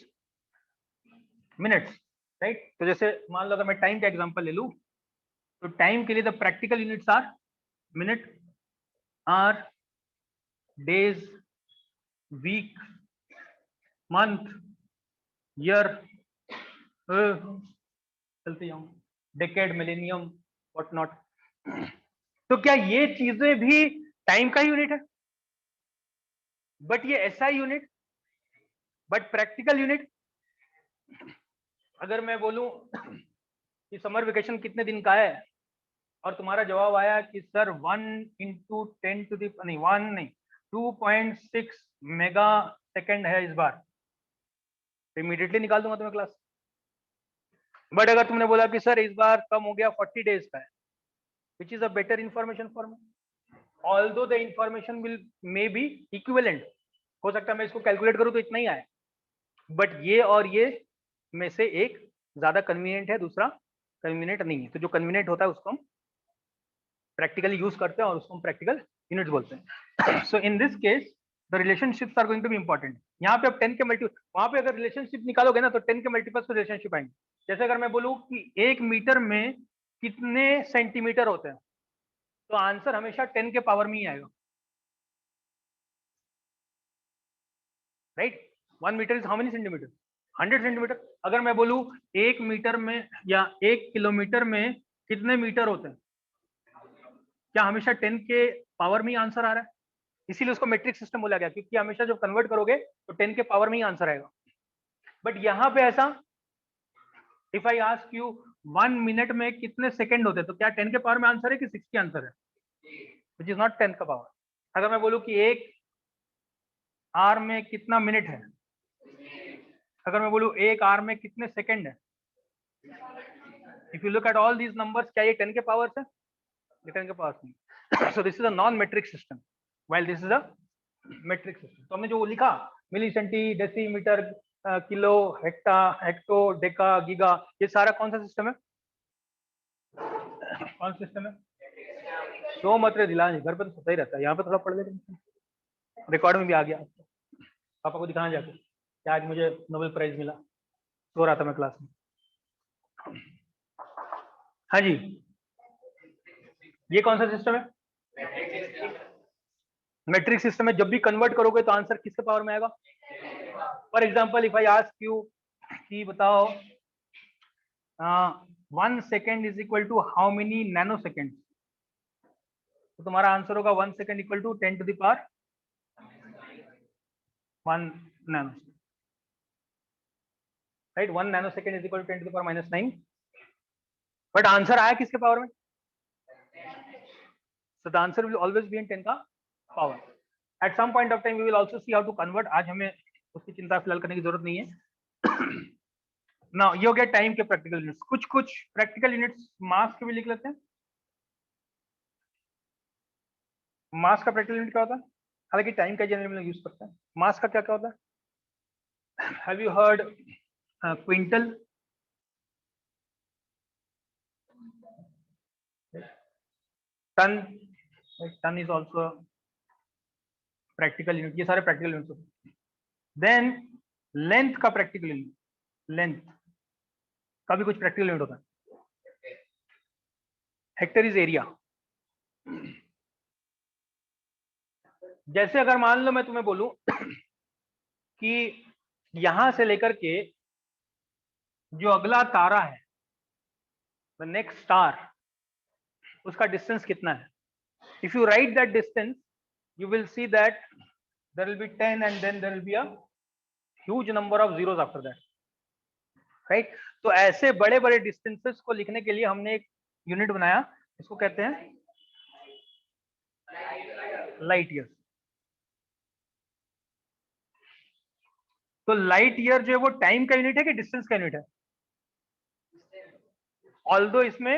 minutes, right? तो जैसे मान लो अगर मैं टाइम का एग्जांपल ले लूं, तो टाइम के लिए the practical units are minute, hour, days, week, month, year, चलते जाऊं, डेकेड, मिलेनियम, व्हाट नॉट. तो क्या ये चीजें भी टाइम का यूनिट है? बट ये SI unit, but practical unit. अगर मैं बोलूं कि समर वेकेशन कितने दिन का है और तुम्हारा जवाब आया कि सर 1 into 10 to the नहीं 1 नहीं 2.6 मेगा सेकेंड है इस बार, तो इमीडिएटली निकाल दूंगा तुम्हें क्लास. बट अगर तुमने बोला कि सर इस बार कम हो गया 40 डेज का है, which is a better information for me, although the information will may be equivalent, हो सकता है मैं इसको कैलकुलेट करूं तो इतना ही आए, बट ये और ये में से एक ज्यादा कन्वीनियंट है, दूसरा कन्वीनियंट नहीं है. तो जो कन्वीनियंट होता है उसको हम प्रैक्टिकली यूज करते हैं और उसको हम प्रैक्टिकल यूनिट्स बोलते हैं. So in this case the relationships are going to be important. यहाँ पे आप 10 के मल्टी, वहां पे अगर रिलेशनशिप निकालोगे ना तो 10 के मल्टीपल्स पे रिलेशनशिप आएंगे. जैसे अगर मैं बोलूँ कि 1 मीटर में कितने सेंटीमीटर होते हैं, तो आंसर हमेशा 10 के पावर में ही आएगा. Right? 1 metre is how many centimetre? 100 centimetre. अगर मैं बोलूं 1 मीटर में या 1 किलोमीटर में कितने मीटर होते हैं, क्या हमेशा 10 के पावर में ही आंसर आ रहा है? इसीलिए उसको मेट्रिक सिस्टम बोला गया, क्योंकि हमेशा जब कन्वर्ट करोगे तो 10 के पावर में ही आंसर आएगा. बट यहां पे ऐसा, if I ask you 1 minute में कितने सेकंड होते हैं, तो क्या 10 के पावर में आंसर है कि 6 के आंसर है, विच इज नॉट 10 का पावर. अगर मैं बोलूं कि 1 आवर में कितना मिनट है, अगर मैं बोलूं 1 आवर में कितने सेकंड है, if you look at all these numbers, क्या ये 10 के पावर है? ये 10 के पावर नहीं. So this is a non metric system, while this is a metric system. तो हमने जो लिखा milli, centi, decimeter, kilo, hecta, hecto, deca, giga, ये सारा कौन सा सिस्टम है? कौन सिस्टम है? सो मत रे दिलान, घर पे तो सोता ही रहता है, यहाँ पे थोड़ा पढ़ ले, रिकॉर्ड में भी आ गया। पापा को दिखाना जाके कि आज मुझे नोबेल प्राइज मिला, सो रहा था मैं क्लास में। हाँ जी, ये कौन सा सिस्टम है? मैट्रिक्स सिस्टम है। जब भी कन्वर्ट करोगे तो आंसर किसके पावर में आएगा? For example if I ask you कि बताओ 1 second is equal to how many nanosecond, तो तुम्हारा आंसर होगा 1 second equal to 10 to the power 1 nano, right? 1 nanosecond is equal to 10 to the power -9, but answer आया किसके power में? So the answer will always be in 10 का power. At some point of time we will also see how to convert. आज हमें उसकी चिंता फिलहाल करने की जरूरत नहीं है। Now ये हो गया टाइम के प्रैक्टिकल यूनिट्स। कुछ प्रैक्टिकल यूनिट्स मास के भी लिख लेते हैं। मास का प्रैक्टिकल यूनिट क्या होता है? हालांकि टाइम का जनरली में यूज करते हैं। मास का क्या क्या होता है? Have you heard quintal? Ton, ton is also practical unit. ये सारे प्रैक्टिकल यूनिट होते हैं। देन लेंथ का प्रैक्टिकल यूनिट, लेंथ का भी कुछ प्रैक्टिकल यूनिट होता है। Hectare is area. जैसे अगर मान लो मैं तुम्हें बोलूं कि यहां से लेकर के जो अगला तारा है, द नेक्स्ट स्टार, उसका डिस्टेंस कितना है? If you right that distance you will see that there will be 10 and then there will be a huge number of zeros after that, right? तो ऐसे बड़े बड़े डिस्टेंसेस को लिखने के लिए हमने एक यूनिट बनाया, इसको कहते हैं लाइट ईयर। तो लाइट ईयर जो है वो टाइम का यूनिट है कि डिस्टेंस का यूनिट है? ऑल्दो इसमें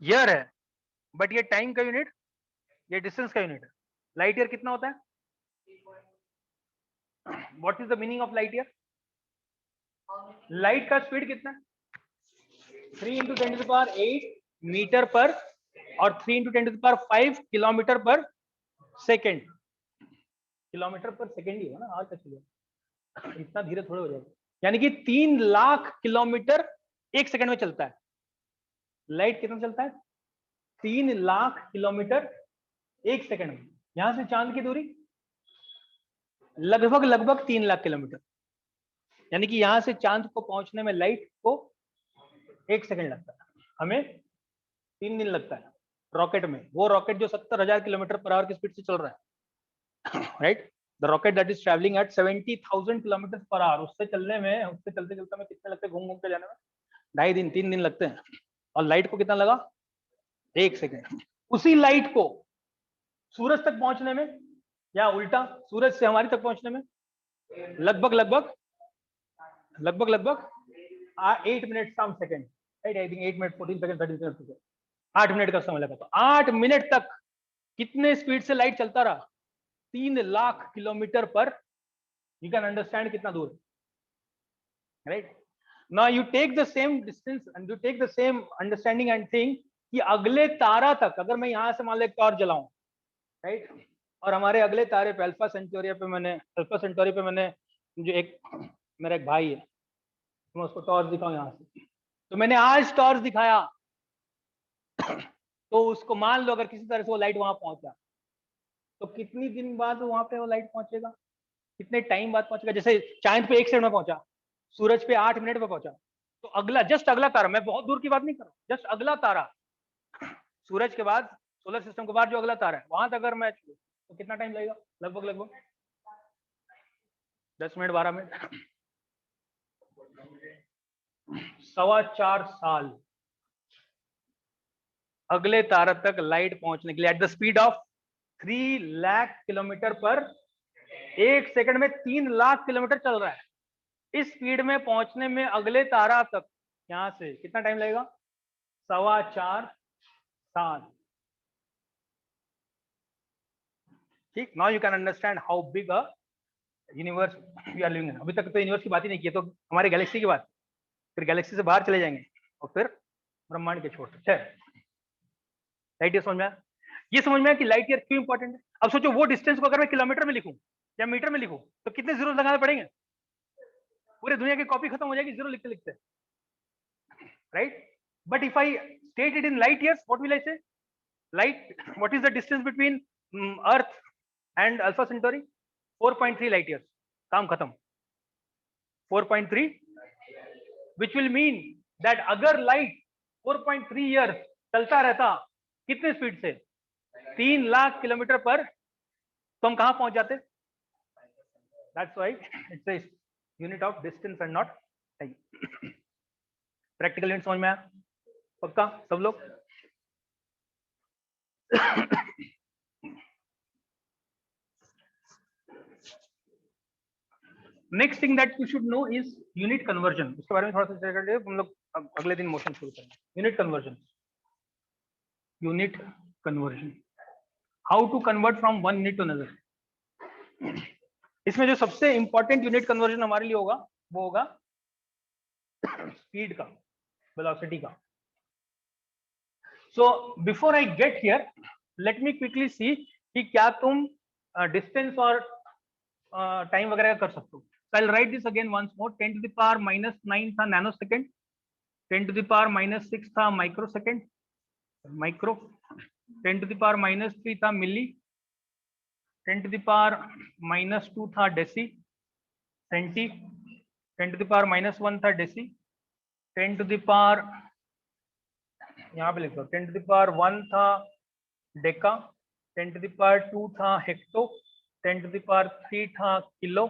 ईयर है, बट ये टाइम का यूनिट, ये डिस्टेंस का यूनिट है। लाइट ईयर कितना होता है? What is the meaning of light year? Light का स्पीड कितना है? 3 × 10⁸ मीटर पर और 3 × 10⁵ किलोमीटर पर सेकेंड। किलोमीटर पर सेकेंड ही है ना, आज तक इतना धीरे थोड़े हो जाएगा। यानी कि 3 लाख किलोमीटर 1 सेकंड में चलता है। लाइट कितना चलता है? 3 लाख किलोमीटर 1 सेकंड में। यहां से चांद की दूरी लगभग 3 लाख किलोमीटर। यानी कि यहां से चांद को पहुंचने में लाइट को 1 सेकंड लगता है, हमें 3 दिन लगता है रॉकेट में। वो रॉकेट जो 70,000 किलोमीटर पर आवर की स्पीड से चल रहा है, right? The rocket that is travelling eight 70,000 kilometre per our, उससे चलने में, उससे चलते चलते में कितने लगते हैं? घूम घूम के जाने में 2.5 दिन 3 दिन लगते हैं। और लाइट को कितना लगा? 1 सेकंड। उसी लाइट को सूरज तक पहुंचने में, या उल्टा सूरज से हमारी तक पहुंचने में लगभग 8 minute some second, right? I think 8 minute 14 second 30 second, 8 minute का समय लगा। तो 8 मिनट तक कितने स्पीड से लाइट चलता रहा? 3 लाख किलोमीटर पर। यू कैन अंडरस्टैंड कितना दूर है, right? Now you take the same distance and you take the same understanding and think कि अगले तारा तक अगर मैं यहां से मान लो एक टॉर्च जलाऊं, राइट? और हमारे अगले तारे पे अल्फा सेंटोरी पे मैंने जो एक मेरा एक भाई है, तो मैं उसको टॉर्च दिखाऊं यहां से, तो मैंने आज टॉर्च दिखाया, तो उसको मान लो अगर किसी तरह से वो लाइट वहां पहुंचा, तो कितनी दिन बाद वहां पे वो लाइट पहुंचेगा? कितने टाइम बाद पहुंचेगा? जैसे चांद पे 1 सेकंड में पहुंचा, सूरज पे 8 मिनट में पहुंचा, तो अगला, जस्ट अगला तारा, मैं बहुत दूर की बात नहीं कर रहा हूं, जस्ट अगला तारा, सूरज के बाद, सोलर सिस्टम के बाद जो अगला तारा है, वहां तक अगर मैं तो कितना टाइम लगेगा? लगभग 10 मिनट 12 मिनट, 4.25 साल अगले तारा तक लाइट पहुंचने के लिए, at the speed of 3 lakh kilometre पर 1 सेकंड में 3 लाख किलोमीटर चल रहा है। इस स्पीड में पहुंचने में अगले तारा तक यहां से कितना टाइम लगेगा? 4.25 साल। ठीक, now you can understand how big a universe we are living in. अभी तक तो यूनिवर्स की बात ही नहीं की, तो हमारे गैलेक्सी की बात, फिर गैलेक्सी से बाहर चले जाएंगे और फिर ब्रह्मांड के छोर तक। लाइट ईयर समझ में आया? ये समझ में आया कि लाइट ईयर क्यों इंपॉर्टेंट है। अब सोचो वो डिस्टेंस को अगर मैं किलोमीटर में लिखूं या मीटर में लिखूं तो कितने जीरो लगाने पड़ेंगे, पूरे दुनिया की कॉपी खत्म हो जाएगी जीरो लिखते लिखते, right? But if I state it in light years, what will I say? Light, what is the distance between Earth and Alpha Centauri? 4.3 light years, काम खत्म। 4.3, which will mean that अगर light 4.3 years चलता रहता कितने speed से? 3 lakh kilometre पर, तो हम कहां पहुंच जाते? That's why it's a unit of distance and not time. Practical unit समझ में आया पक्का सब लोग? Next thing that you should know is unit conversion. उसके बारे में थोड़ा सा चर्चा कर लिए हम लोग, अगले दिन मोशन शुरू करेंगे। Unit conversion, unit conversion, how to convert from one unit to another. इसमें जो सबसे इंपॉर्टेंट यूनिट कन्वर्जन हमारे लिए होगा वो होगा स्पीड का, वेलोसिटी का। So before I get here let me quickly see कि क्या तुम डिस्टेंस और टाइम वगैरह कर सकते हो। I'll write this again once more. 10 to the power minus 9 था nano second, 10 to the power minus 6 था micro second, micro, 10 to the power minus 3 था मिली, 10 to the power minus 2 था deci, senti, 10 to the power minus 1 था deci, 10 to the power यहाँ पे लिख दो, 10 to the power 1 था डेका, 10 to the power 2 था हेक्टो, 10 to the power 3 था kilo,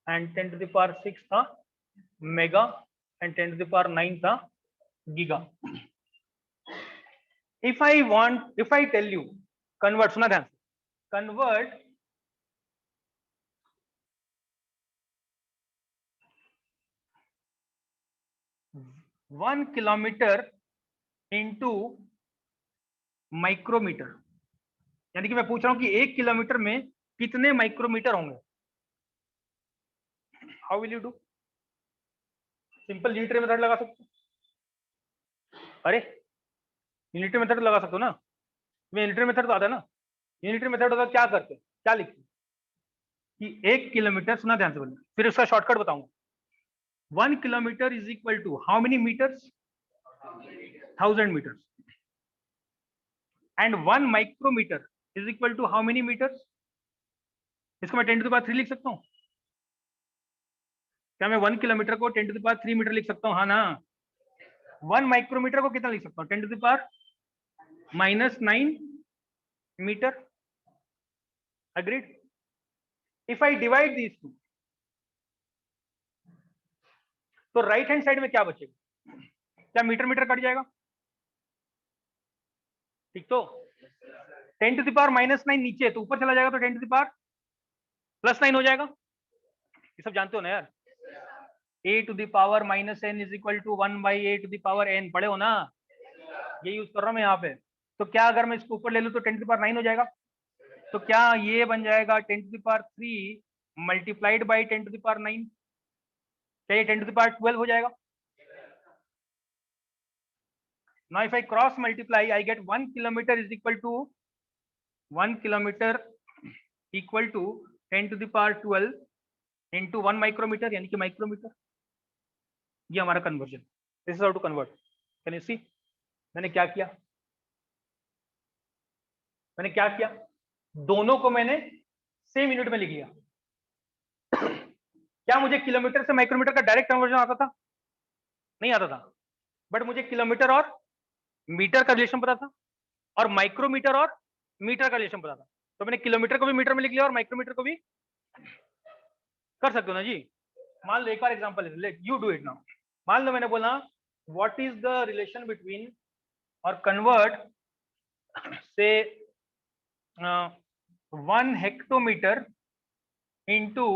and 10 to the power 6 था mega, and 10 to the power 9 था giga. if I tell you convert, सुना ध्यान से, convert one kilometre into micrometre, यानी कि मैं पूछ रहा हूं कि 1 किलोमीटर में कितने माइक्रोमीटर होंगे। How will you do? Simple unitary method लगा सकते हो। अरे यूनिटरी मेथड लगा सकते हो ना, यूनिटरी मेथड तो आता है ना। यूनिटरी मेथड होता है, क्या करते हैं, क्या लिखते हैं कि 1 किलोमीटर, सुना ध्यान से बोलना, फिर उसका शॉर्टकट बताऊंगा। 1 kilometre is equal to how many metres? 1000 metres. And 1 micrometre is equal to how many metres? इसको मैं 10 टू द पावर 3 लिख सकता हूं। क्या मैं 1 किलोमीटर को 10 टू द पावर 3 मीटर लिख सकता हूं? हाँ ना। 1 माइक्रोमीटर को कितना लिख सकता हूं? 10 to the power -9 metre. Agreed? If I divide these two, तो राइट हैंड साइड में क्या बचेगा? क्या मीटर मीटर कट जाएगा? ठीक, तो 10 टू द पावर -9 नीचे, तो ऊपर चला जाएगा तो 10 टू द पावर +9 हो जाएगा। ये सब जानते हो ना यार। a to the power -n is equal to 1/a to the power n, पढ़े हो ना? ये यूज कर रहा हूं मैं यहाँ पे। तो क्या अगर मैं इसको ऊपर ले लूं तो 10 टू द पावर 9 हो जाएगा। तो क्या ये बन जाएगा 10 to the power 3 multiplied by 10 to the power 9? क्या ये 10 टू द पावर 12 हो जाएगा? Now if I cross multiply, I get 1 kilometer is equal to 1 kilometer equal to 10 to the power 12 into 1 micrometer, यानी कि माइक्रोमीटर। ये हमारा conversion. This is how to convert. Can you see मैंने क्या किया? मैंने क्या किया, दोनों को मैंने सेम यूनिट में लिख लिया। क्या मुझे किलोमीटर से माइक्रोमीटर का डायरेक्ट कन्वर्जन आता था? नहीं आता था। बट मुझे किलोमीटर और मीटर का रिलेशन पता था, और माइक्रोमीटर और मीटर का रिलेशन पता था। तो मैंने किलोमीटर को भी मीटर में लिख लिया और माइक्रोमीटर को भी। कर सकते हो ना जी। मान लो एक और एग्जांपल ले, यू डू इट नाउ। मान लो मैंने बोला what is the relation between, और कन्वर्ट से 1 हेक्टोमीटर इंटू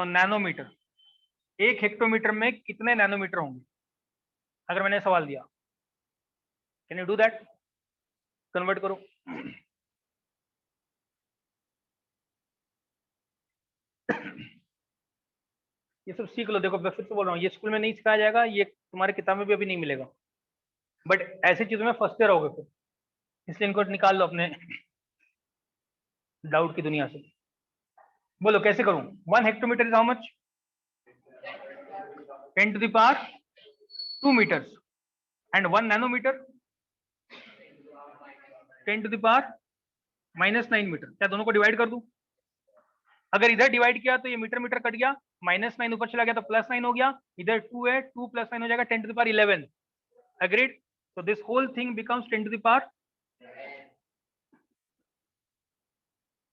नैनोमीटर। 1 हेक्टोमीटर में कितने नैनोमीटर होंगे, अगर मैंने सवाल दिया। Can you do that? Convert करो। ये सब सीख लो। देखो मैं फिर से बोल रहा हूँ, ये स्कूल में नहीं सिखाया जाएगा, ये तुम्हारी किताब में भी अभी नहीं मिलेगा, बट ऐसी चीजों में फंसते रहोगे फिर, इसलिए इनको निकाल लो अपने डाउट की दुनिया से। बोलो कैसे करूं? 1 hectometre is how much? 10⁻² meters, and 1 nanometer 10⁻⁻9 metre. क्या दोनों को डिवाइड कर दूं? अगर इधर डिवाइड किया तो ये मीटर मीटर कट गया, -9 ऊपर चला गया तो +9 हो गया, इधर 2 है, 2 + 9 हो जाएगा 10⁻11। Agreed? so this whole thing becomes 10⁻।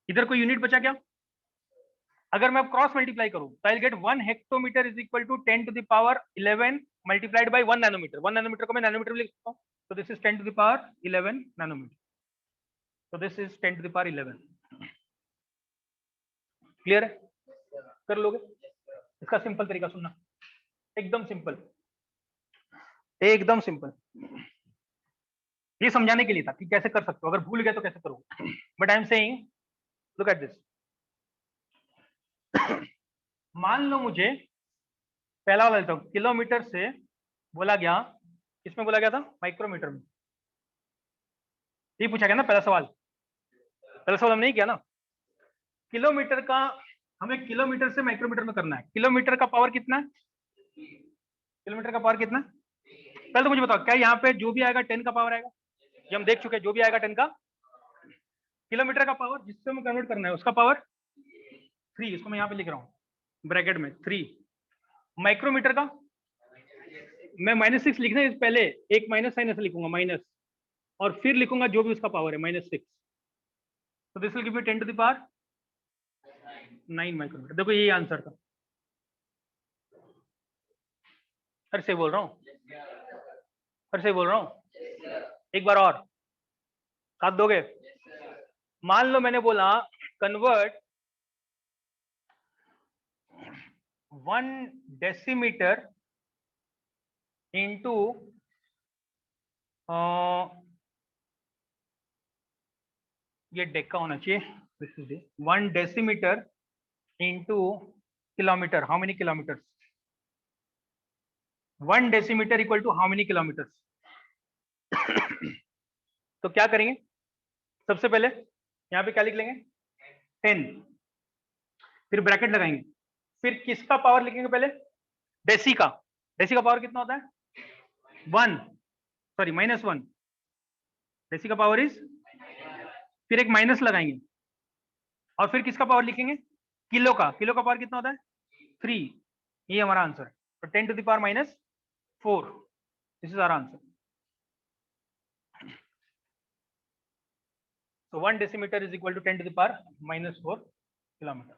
इधर कोई यूनिट बचा क्या? अगर मैं क्रॉस मल्टीप्लाई करूं तो I get 1 hectometre is equal to 10⁻11 multiplied by 1 nanometre. 1 nanometre को मैं नैनोमीटर में लिख सकता हूं, तो दिस इज 10⁻11 नैनोमीटर। तो दिस इज 10⁻11। क्लियर है? कर लोगे? इसका सिंपल तरीका सुनना, एकदम सिंपल, एकदम सिंपल। ये समझाने के लिए था कि कैसे कर सकते हो, अगर भूल गए तो कैसे करोगे। But I am saying look at this. मान लो मुझे पहला वाला लेता हूं, किलोमीटर से बोला गया, किसमें बोला गया था? माइक्रोमीटर में। ये पूछा गया ना पहला सवाल, पहला सवाल हम नहीं किया ना। किलोमीटर का हमें किलोमीटर से माइक्रोमीटर में करना है। किलोमीटर का पावर कितना है? किलोमीटर का पावर कितना है? पहले तो मुझे बताओ, क्या यहाँ पे जो भी आएगा 10 का पावर आएगा? ये हम देख चुके हैं, जो भी आएगा 10 का। किलोमीटर का पावर जिससे हमें कन्वर्ट करना है उसका पावर 3, इसको मैं यहाँ पे लिख रहा हूँ ब्रैकेट में 3। माइक्रोमीटर का मैं -6 लिखने से पहले एक माइनस साइन ऐसे लिखूंगा, माइनस, और फिर लिखूंगा जो भी उसका पावर है -6। तो this will give you 10⁻9 micrometre. देखो यही आंसर था। फिर से बोल रहा हूँ, फिर से बोल रहा हूँ, एक बार और साथ दोगे? मान लो मैंने बोला कन्वर्ट 1 डेसीमीटर इंटू ये डेका होना चाहिए, 1 decimetre into kilometre. How many kilometre? 1 decimetre equal to how many kilometre? तो क्या करेंगे? सबसे पहले यहाँ पे क्या लिख लेंगे? 10, फिर ब्रैकेट लगाएंगे, फिर किसका पावर लिखेंगे पहले? डेसी का। डेसी का पावर कितना होता है? 1, सॉरी -1। डेसी का पावर इज, फिर एक माइनस लगाएंगे, और फिर किसका पावर लिखेंगे? किलो का। किलो का पावर कितना होता है? 3। ये हमारा आंसर है। तो 10⁻⁻4, this is our answer. So 1 decimeter is equal to 10⁻⁻4 kilometre.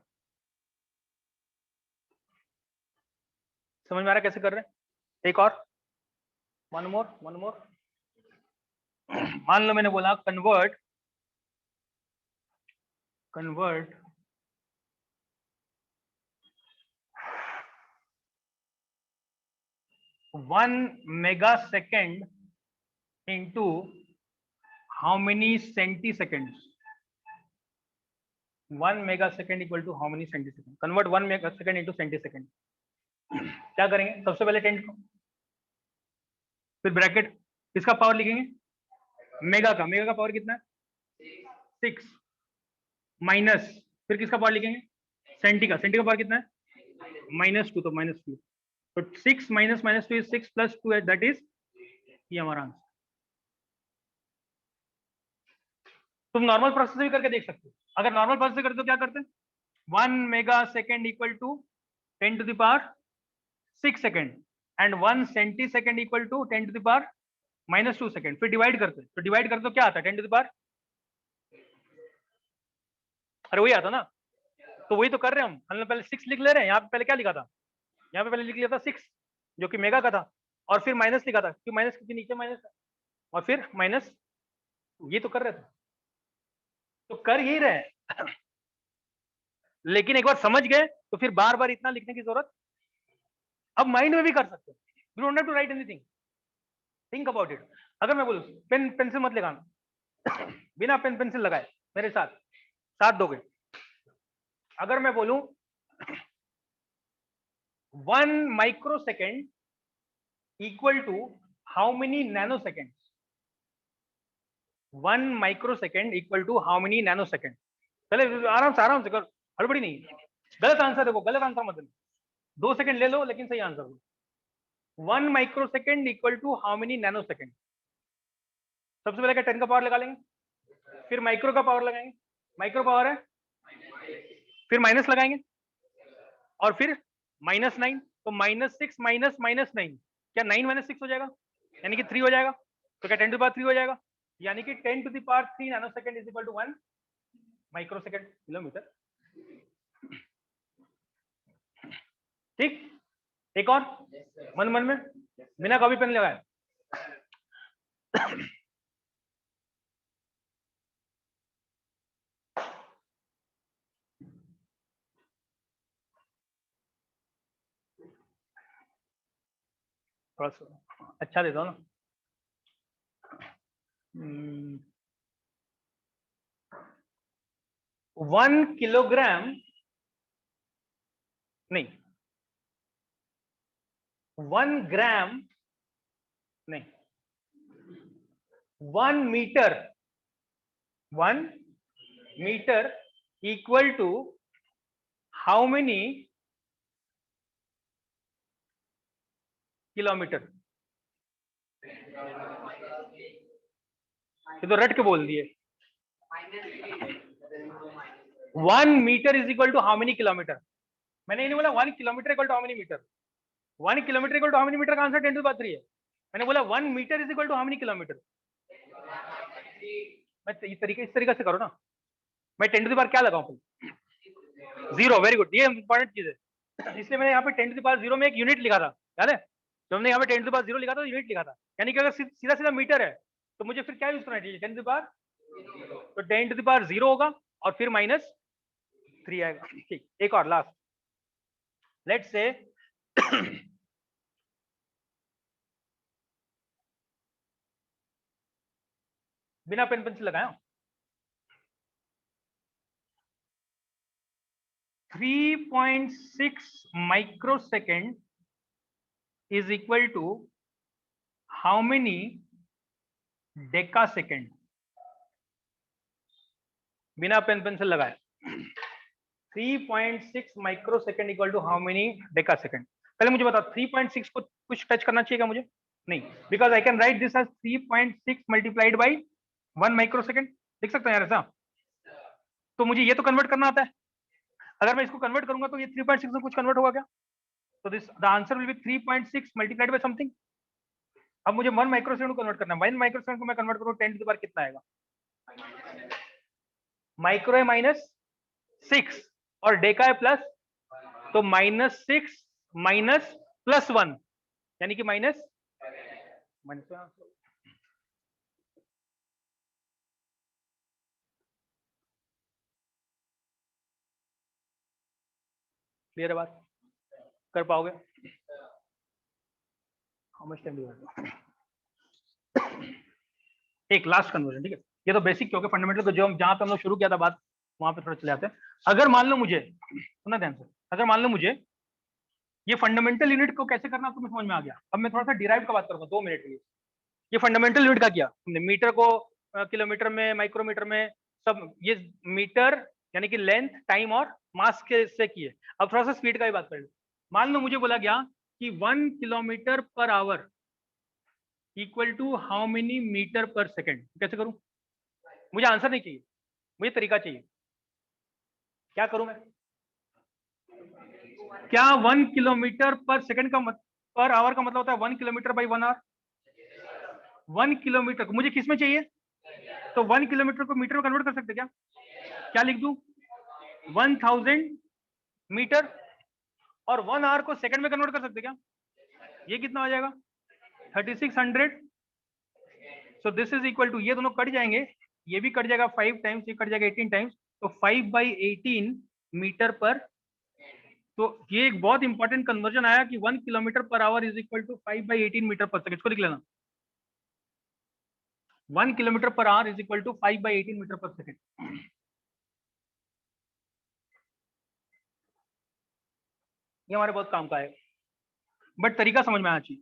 समझ में आ रहा है कैसे कर रहे हैं? एक और, वन मोर। मान लो मैंने बोला convert 1 megasecond into how many centiseconds? 1 megasecond equal to how many centisecond? Convert 1 megasecond into centisecond. क्या करेंगे? सबसे पहले 10 को, फिर ब्रैकेट, किसका पावर लिखेंगे? मेगा का। मेगा का पावर कितना है? 6, माइनस, फिर किसका पावर लिखेंगे? सेंटी का। सेंटी का पावर कितना है? -2, तो -2। तो 6 माइनस -2 इज 6 + 2 दैट इज, ये हमारा आंसर। तुम नॉर्मल प्रोसेस भी करके देख सकते हो। अगर नॉर्मल प्रोसेस करते हो क्या करते हैं? 1 megasecond equal to 10⁻6 second, and 1 centisecond equal to 10⁻⁻2 second. फिर डिवाइड करते हैं, तो डिवाइड करते हो क्या आता है? 10⁻, अरे वही आता ना। तो वही तो कर रहे हैं हम पहले 6 लिख ले रहे हैं। यहाँ पे पहले क्या लिखा था? यहाँ पे पहले लिख लिया था 6, जो कि मेगा का था, और फिर माइनस लिखा था, क्यों माइनस, क्योंकि नीचे माइनस, और फिर माइनस। ये तो कर रहे थे, तो कर यही रहे हैं। लेकिन एक बार समझ गए तो फिर बार बार इतना लिखने की जरूरत, अब माइंड में भी कर सकते हो। You don't have to write anything, think about it. अगर मैं बोलूं पेन पेंसिल मत लगाना, बिना पेन पेंसिल लगाए मेरे साथ साथ दोगे? अगर मैं बोलूं 1 microsecond equal to how many nanoseconds? 1 microsecond equal to how many nanoseconds? पहले आराम से कर, हड़बड़ी नहीं. गलत आंसर देखो, गलत आंसर मत देना. 2 सेकंड ले लो लेकिन सही आंसर दो. 1 microsecond equal to how many nanosecond? सबसे पहले क्या 10 का पावर लगा लेंगे, फिर माइक्रो का पावर लगाएंगे. माइक्रो पावर है, फिर माइनस लगाएंगे और फिर -9. तो -6 माइनस -9, क्या 9 - 6 हो जाएगा? यानी कि 3 हो जाएगा. तो क्या 10 टू द पावर 3 हो जाएगा? यानी कि 10 to the power 3 nanosecond is equal to 1 microsecond kilometre. ठीक, एक और मन मन में बिना कॉपी पेन लगाए. थोड़ा सा अच्छा देता हूँ ना. 1 किलोग्राम नहीं, 1 ग्राम नहीं, 1 metre, 1 metre equal to how many kilometre? ये तो रट के बोल दिए. 1 metre is equal to how many kilometre? मैंने ये नहीं बोला 1 kilometre equal to how many metre. 1 kilometre equal to how many metre का आंसर 10 टू द पावर 3 है. मैंने बोला 1 metre is equal to how many kilometre. मैं इस तरीके से करो ना. मैं 10 टू द पावर क्या लगाऊं? 0. वेरी गुड, ये इंपॉर्टेंट चीज है. इसलिए मैंने यहाँ पे 10 टू द पावर 0 में एक यूनिट लिखा था, याद है? जब हमने यहाँ पे 10 टू द पावर 0 लिखा था तो यूनिट लिखा था. यानी कि अगर सीधा सीधा मीटर है तो मुझे फिर क्या यूज करना चाहिए? 10 टू द पावर, तो 10 टू द पावर 0 होगा और फिर -3 आएगा. ठीक, एक और लास्ट. लेट्स से बिना पेन पेंसिल लगाया 3.6 microsecond is equal to how many decasecond? बिना पेन पेंसिल लगाए 3.6 microsecond equal to how many decasecond? पहले मुझे बताओ 3.6 को कुछ टच करना चाहिए क्या मुझे? नहीं, because I can write this as 3.6 multiplied by 1 microsecond. लिख सकते हैं यार ऐसा. तो मुझे ये तो कन्वर्ट करना आता है. अगर मैं इसको कन्वर्ट करूंगा तो ये 3.6 में कुछ कन्वर्ट होगा क्या? तो this the answer will be 3.6 multiplied by something. अब मुझे 1 माइक्रोसेकंड को कन्वर्ट करना है. 1 माइक्रोसेकंड को मैं कन्वर्ट करूँ 10 टू द पावर कितना आएगा? माइक्रो है -6 और डेका है प्लस, तो -6 माइनस +1 यानी कि माइनस. क्लियर है बात? कर पाओगे? How much time? एक लास्ट कन्वर्जन. ठीक है, ये तो बेसिक क्योंकि फंडामेंटल को जो हम जहां पे हम लोग शुरू किया था बात वहां पे थोड़ा चले जाते हैं. अगर मान लो मुझे, सुना ध्यान से, अगर मान लो मुझे ये फंडामेंटल यूनिट को कैसे करना तुम्हें समझ में आ गया. अब मैं थोड़ा सा डिराइव का बात करूंगा 2 मिनट के लिए. ये फंडामेंटल यूनिट का किया हमने, मीटर को किलोमीटर में, माइक्रोमीटर में, सब ये मीटर यानी कि लेंथ, टाइम और मास के से किए. अब थोड़ा सा स्पीड का भी बात कर लो. मान लो मुझे बोला गया कि 1 kilometre per hour equal to how many metre per second. कैसे करूं? मुझे आंसर नहीं चाहिए, मुझे तरीका चाहिए. क्या करूं मैं? क्या 1 किलोमीटर पर सेकंड का पर आवर का मतलब होता है 1 किलोमीटर बाई 1 आवर? 1 किलोमीटर को मुझे किस में चाहिए? तो 1 किलोमीटर को मीटर में कन्वर्ट कर सकते क्या? क्या लिख दूं? 1000 मीटर. और 1 आवर को सेकंड में कन्वर्ट कर सकते क्या? ये कितना हो जाएगा? 3600. So this is equal to, ये दोनों कट जाएंगे, ये भी कट जाएगा 5 टाइम्स, ये कट जाएगा 18 टाइम्स, तो 5/18 मीटर पर. तो ये एक बहुत इंपॉर्टेंट कन्वर्जन आया कि 1 kilometre per hour is equal to 5/18 metre per second. इसको लिख लेना. 1 kilometre per hour is equal to 5/18 metre per second. ये हमारे बहुत काम का है. बट तरीका समझ में आना चाहिए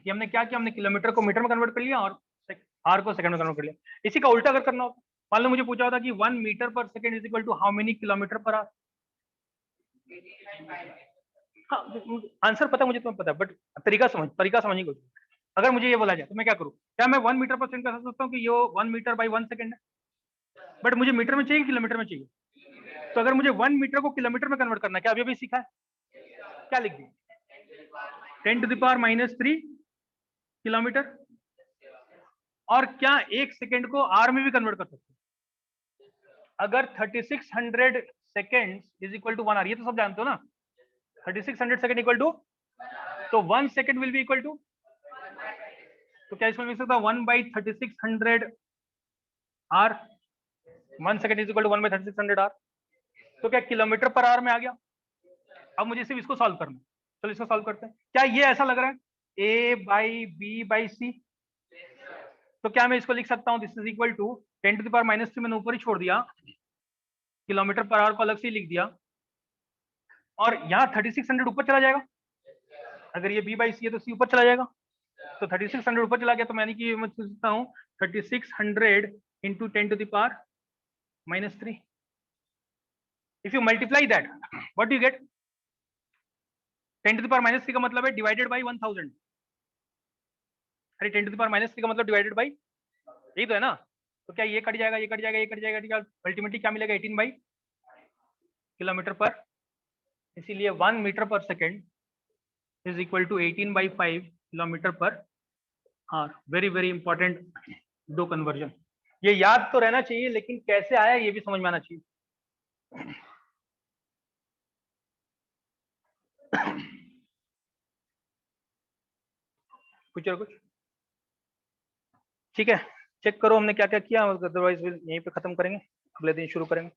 कि हमने क्या किया, हमने किलोमीटर को मीटर में कन्वर्ट कर लिया और आर को सेकंड में कन्वर्ट कर लिया। इसी का उल्टा अगर करना होता, मान लो मुझे पूछा होता कि 1 metre per second is equal to how many kilometre per hour. हाँ, आंसर पता मुझे, तुम्हें पता है, बट तरीका समझने को। अगर मुझे ये बोला जाए तो मैं क्या करूँ, क्या मैं 1 मीटर पर सेकंड कर सकता हूँ कि ये 1 मीटर बाई 1 सेकंड है, बट मुझे मीटर में चाहिए, किलोमीटर में चाहिए। तो अगर मुझे 1 मीटर को किलोमीटर में कन्वर्ट करना है, क्या अभी अभी सीखा है, क्या लिख दी, 10⁻³ किलोमीटर। और क्या 1 सेकंड को आर में भी कन्वर्ट कर सकते हैं। अगर 3600 second is equal to 1 hour, ये तो सब जानते हो ना, 3600 सेकंड इक्वल टू, तो 1 second will be equal to, तो क्या इसमें मिल सकता है 1/3600 hour, 1 second is equal to 1/3600 hour. तो क्या किलोमीटर पर आवर में आ गया। अब मुझे सिर्फ इसको सॉल्व करना है, चलो इसको सॉल्व करते हैं। क्या ये ऐसा लग रहा है A/B/C, तो क्या मैं इसको लिख सकता हूं, दिस इज इक्वल टू 10⁻³ मैंने ऊपर ही छोड़ दिया, किलोमीटर पर आवर को अलग से ही लिख दिया, और यहाँ 3600 ऊपर चला जाएगा, अगर ये B/C है तो C ऊपर चला जाएगा, तो 3600 ऊपर चला गया, तो मैंने कि मैं सोचता हूँ 3600 into 10⁻³ if you multiply that what you get, 10⁻³ का मतलब है डिवाइडेड बाई 1000। अरे 10⁻³ का मतलब डिवाइडेड बाई, यही तो है ना। तो क्या ये कट जाएगा, ये कट जाएगा, ये कट जाएगा, अल्टीमेटली क्या मिलेगा 18 बाई किलोमीटर पर। इसीलिए 1 metre per second is equal to 18/5 kilometre per hour. Very very important दो कन्वर्जन, ये याद तो रहना चाहिए, लेकिन कैसे आया ये भी समझ में आना चाहिए। कुछ और कुछ, ठीक है, चेक करो हमने क्या क्या किया, अदरवाइज यहीं पे खत्म करेंगे, अगले दिन शुरू करेंगे।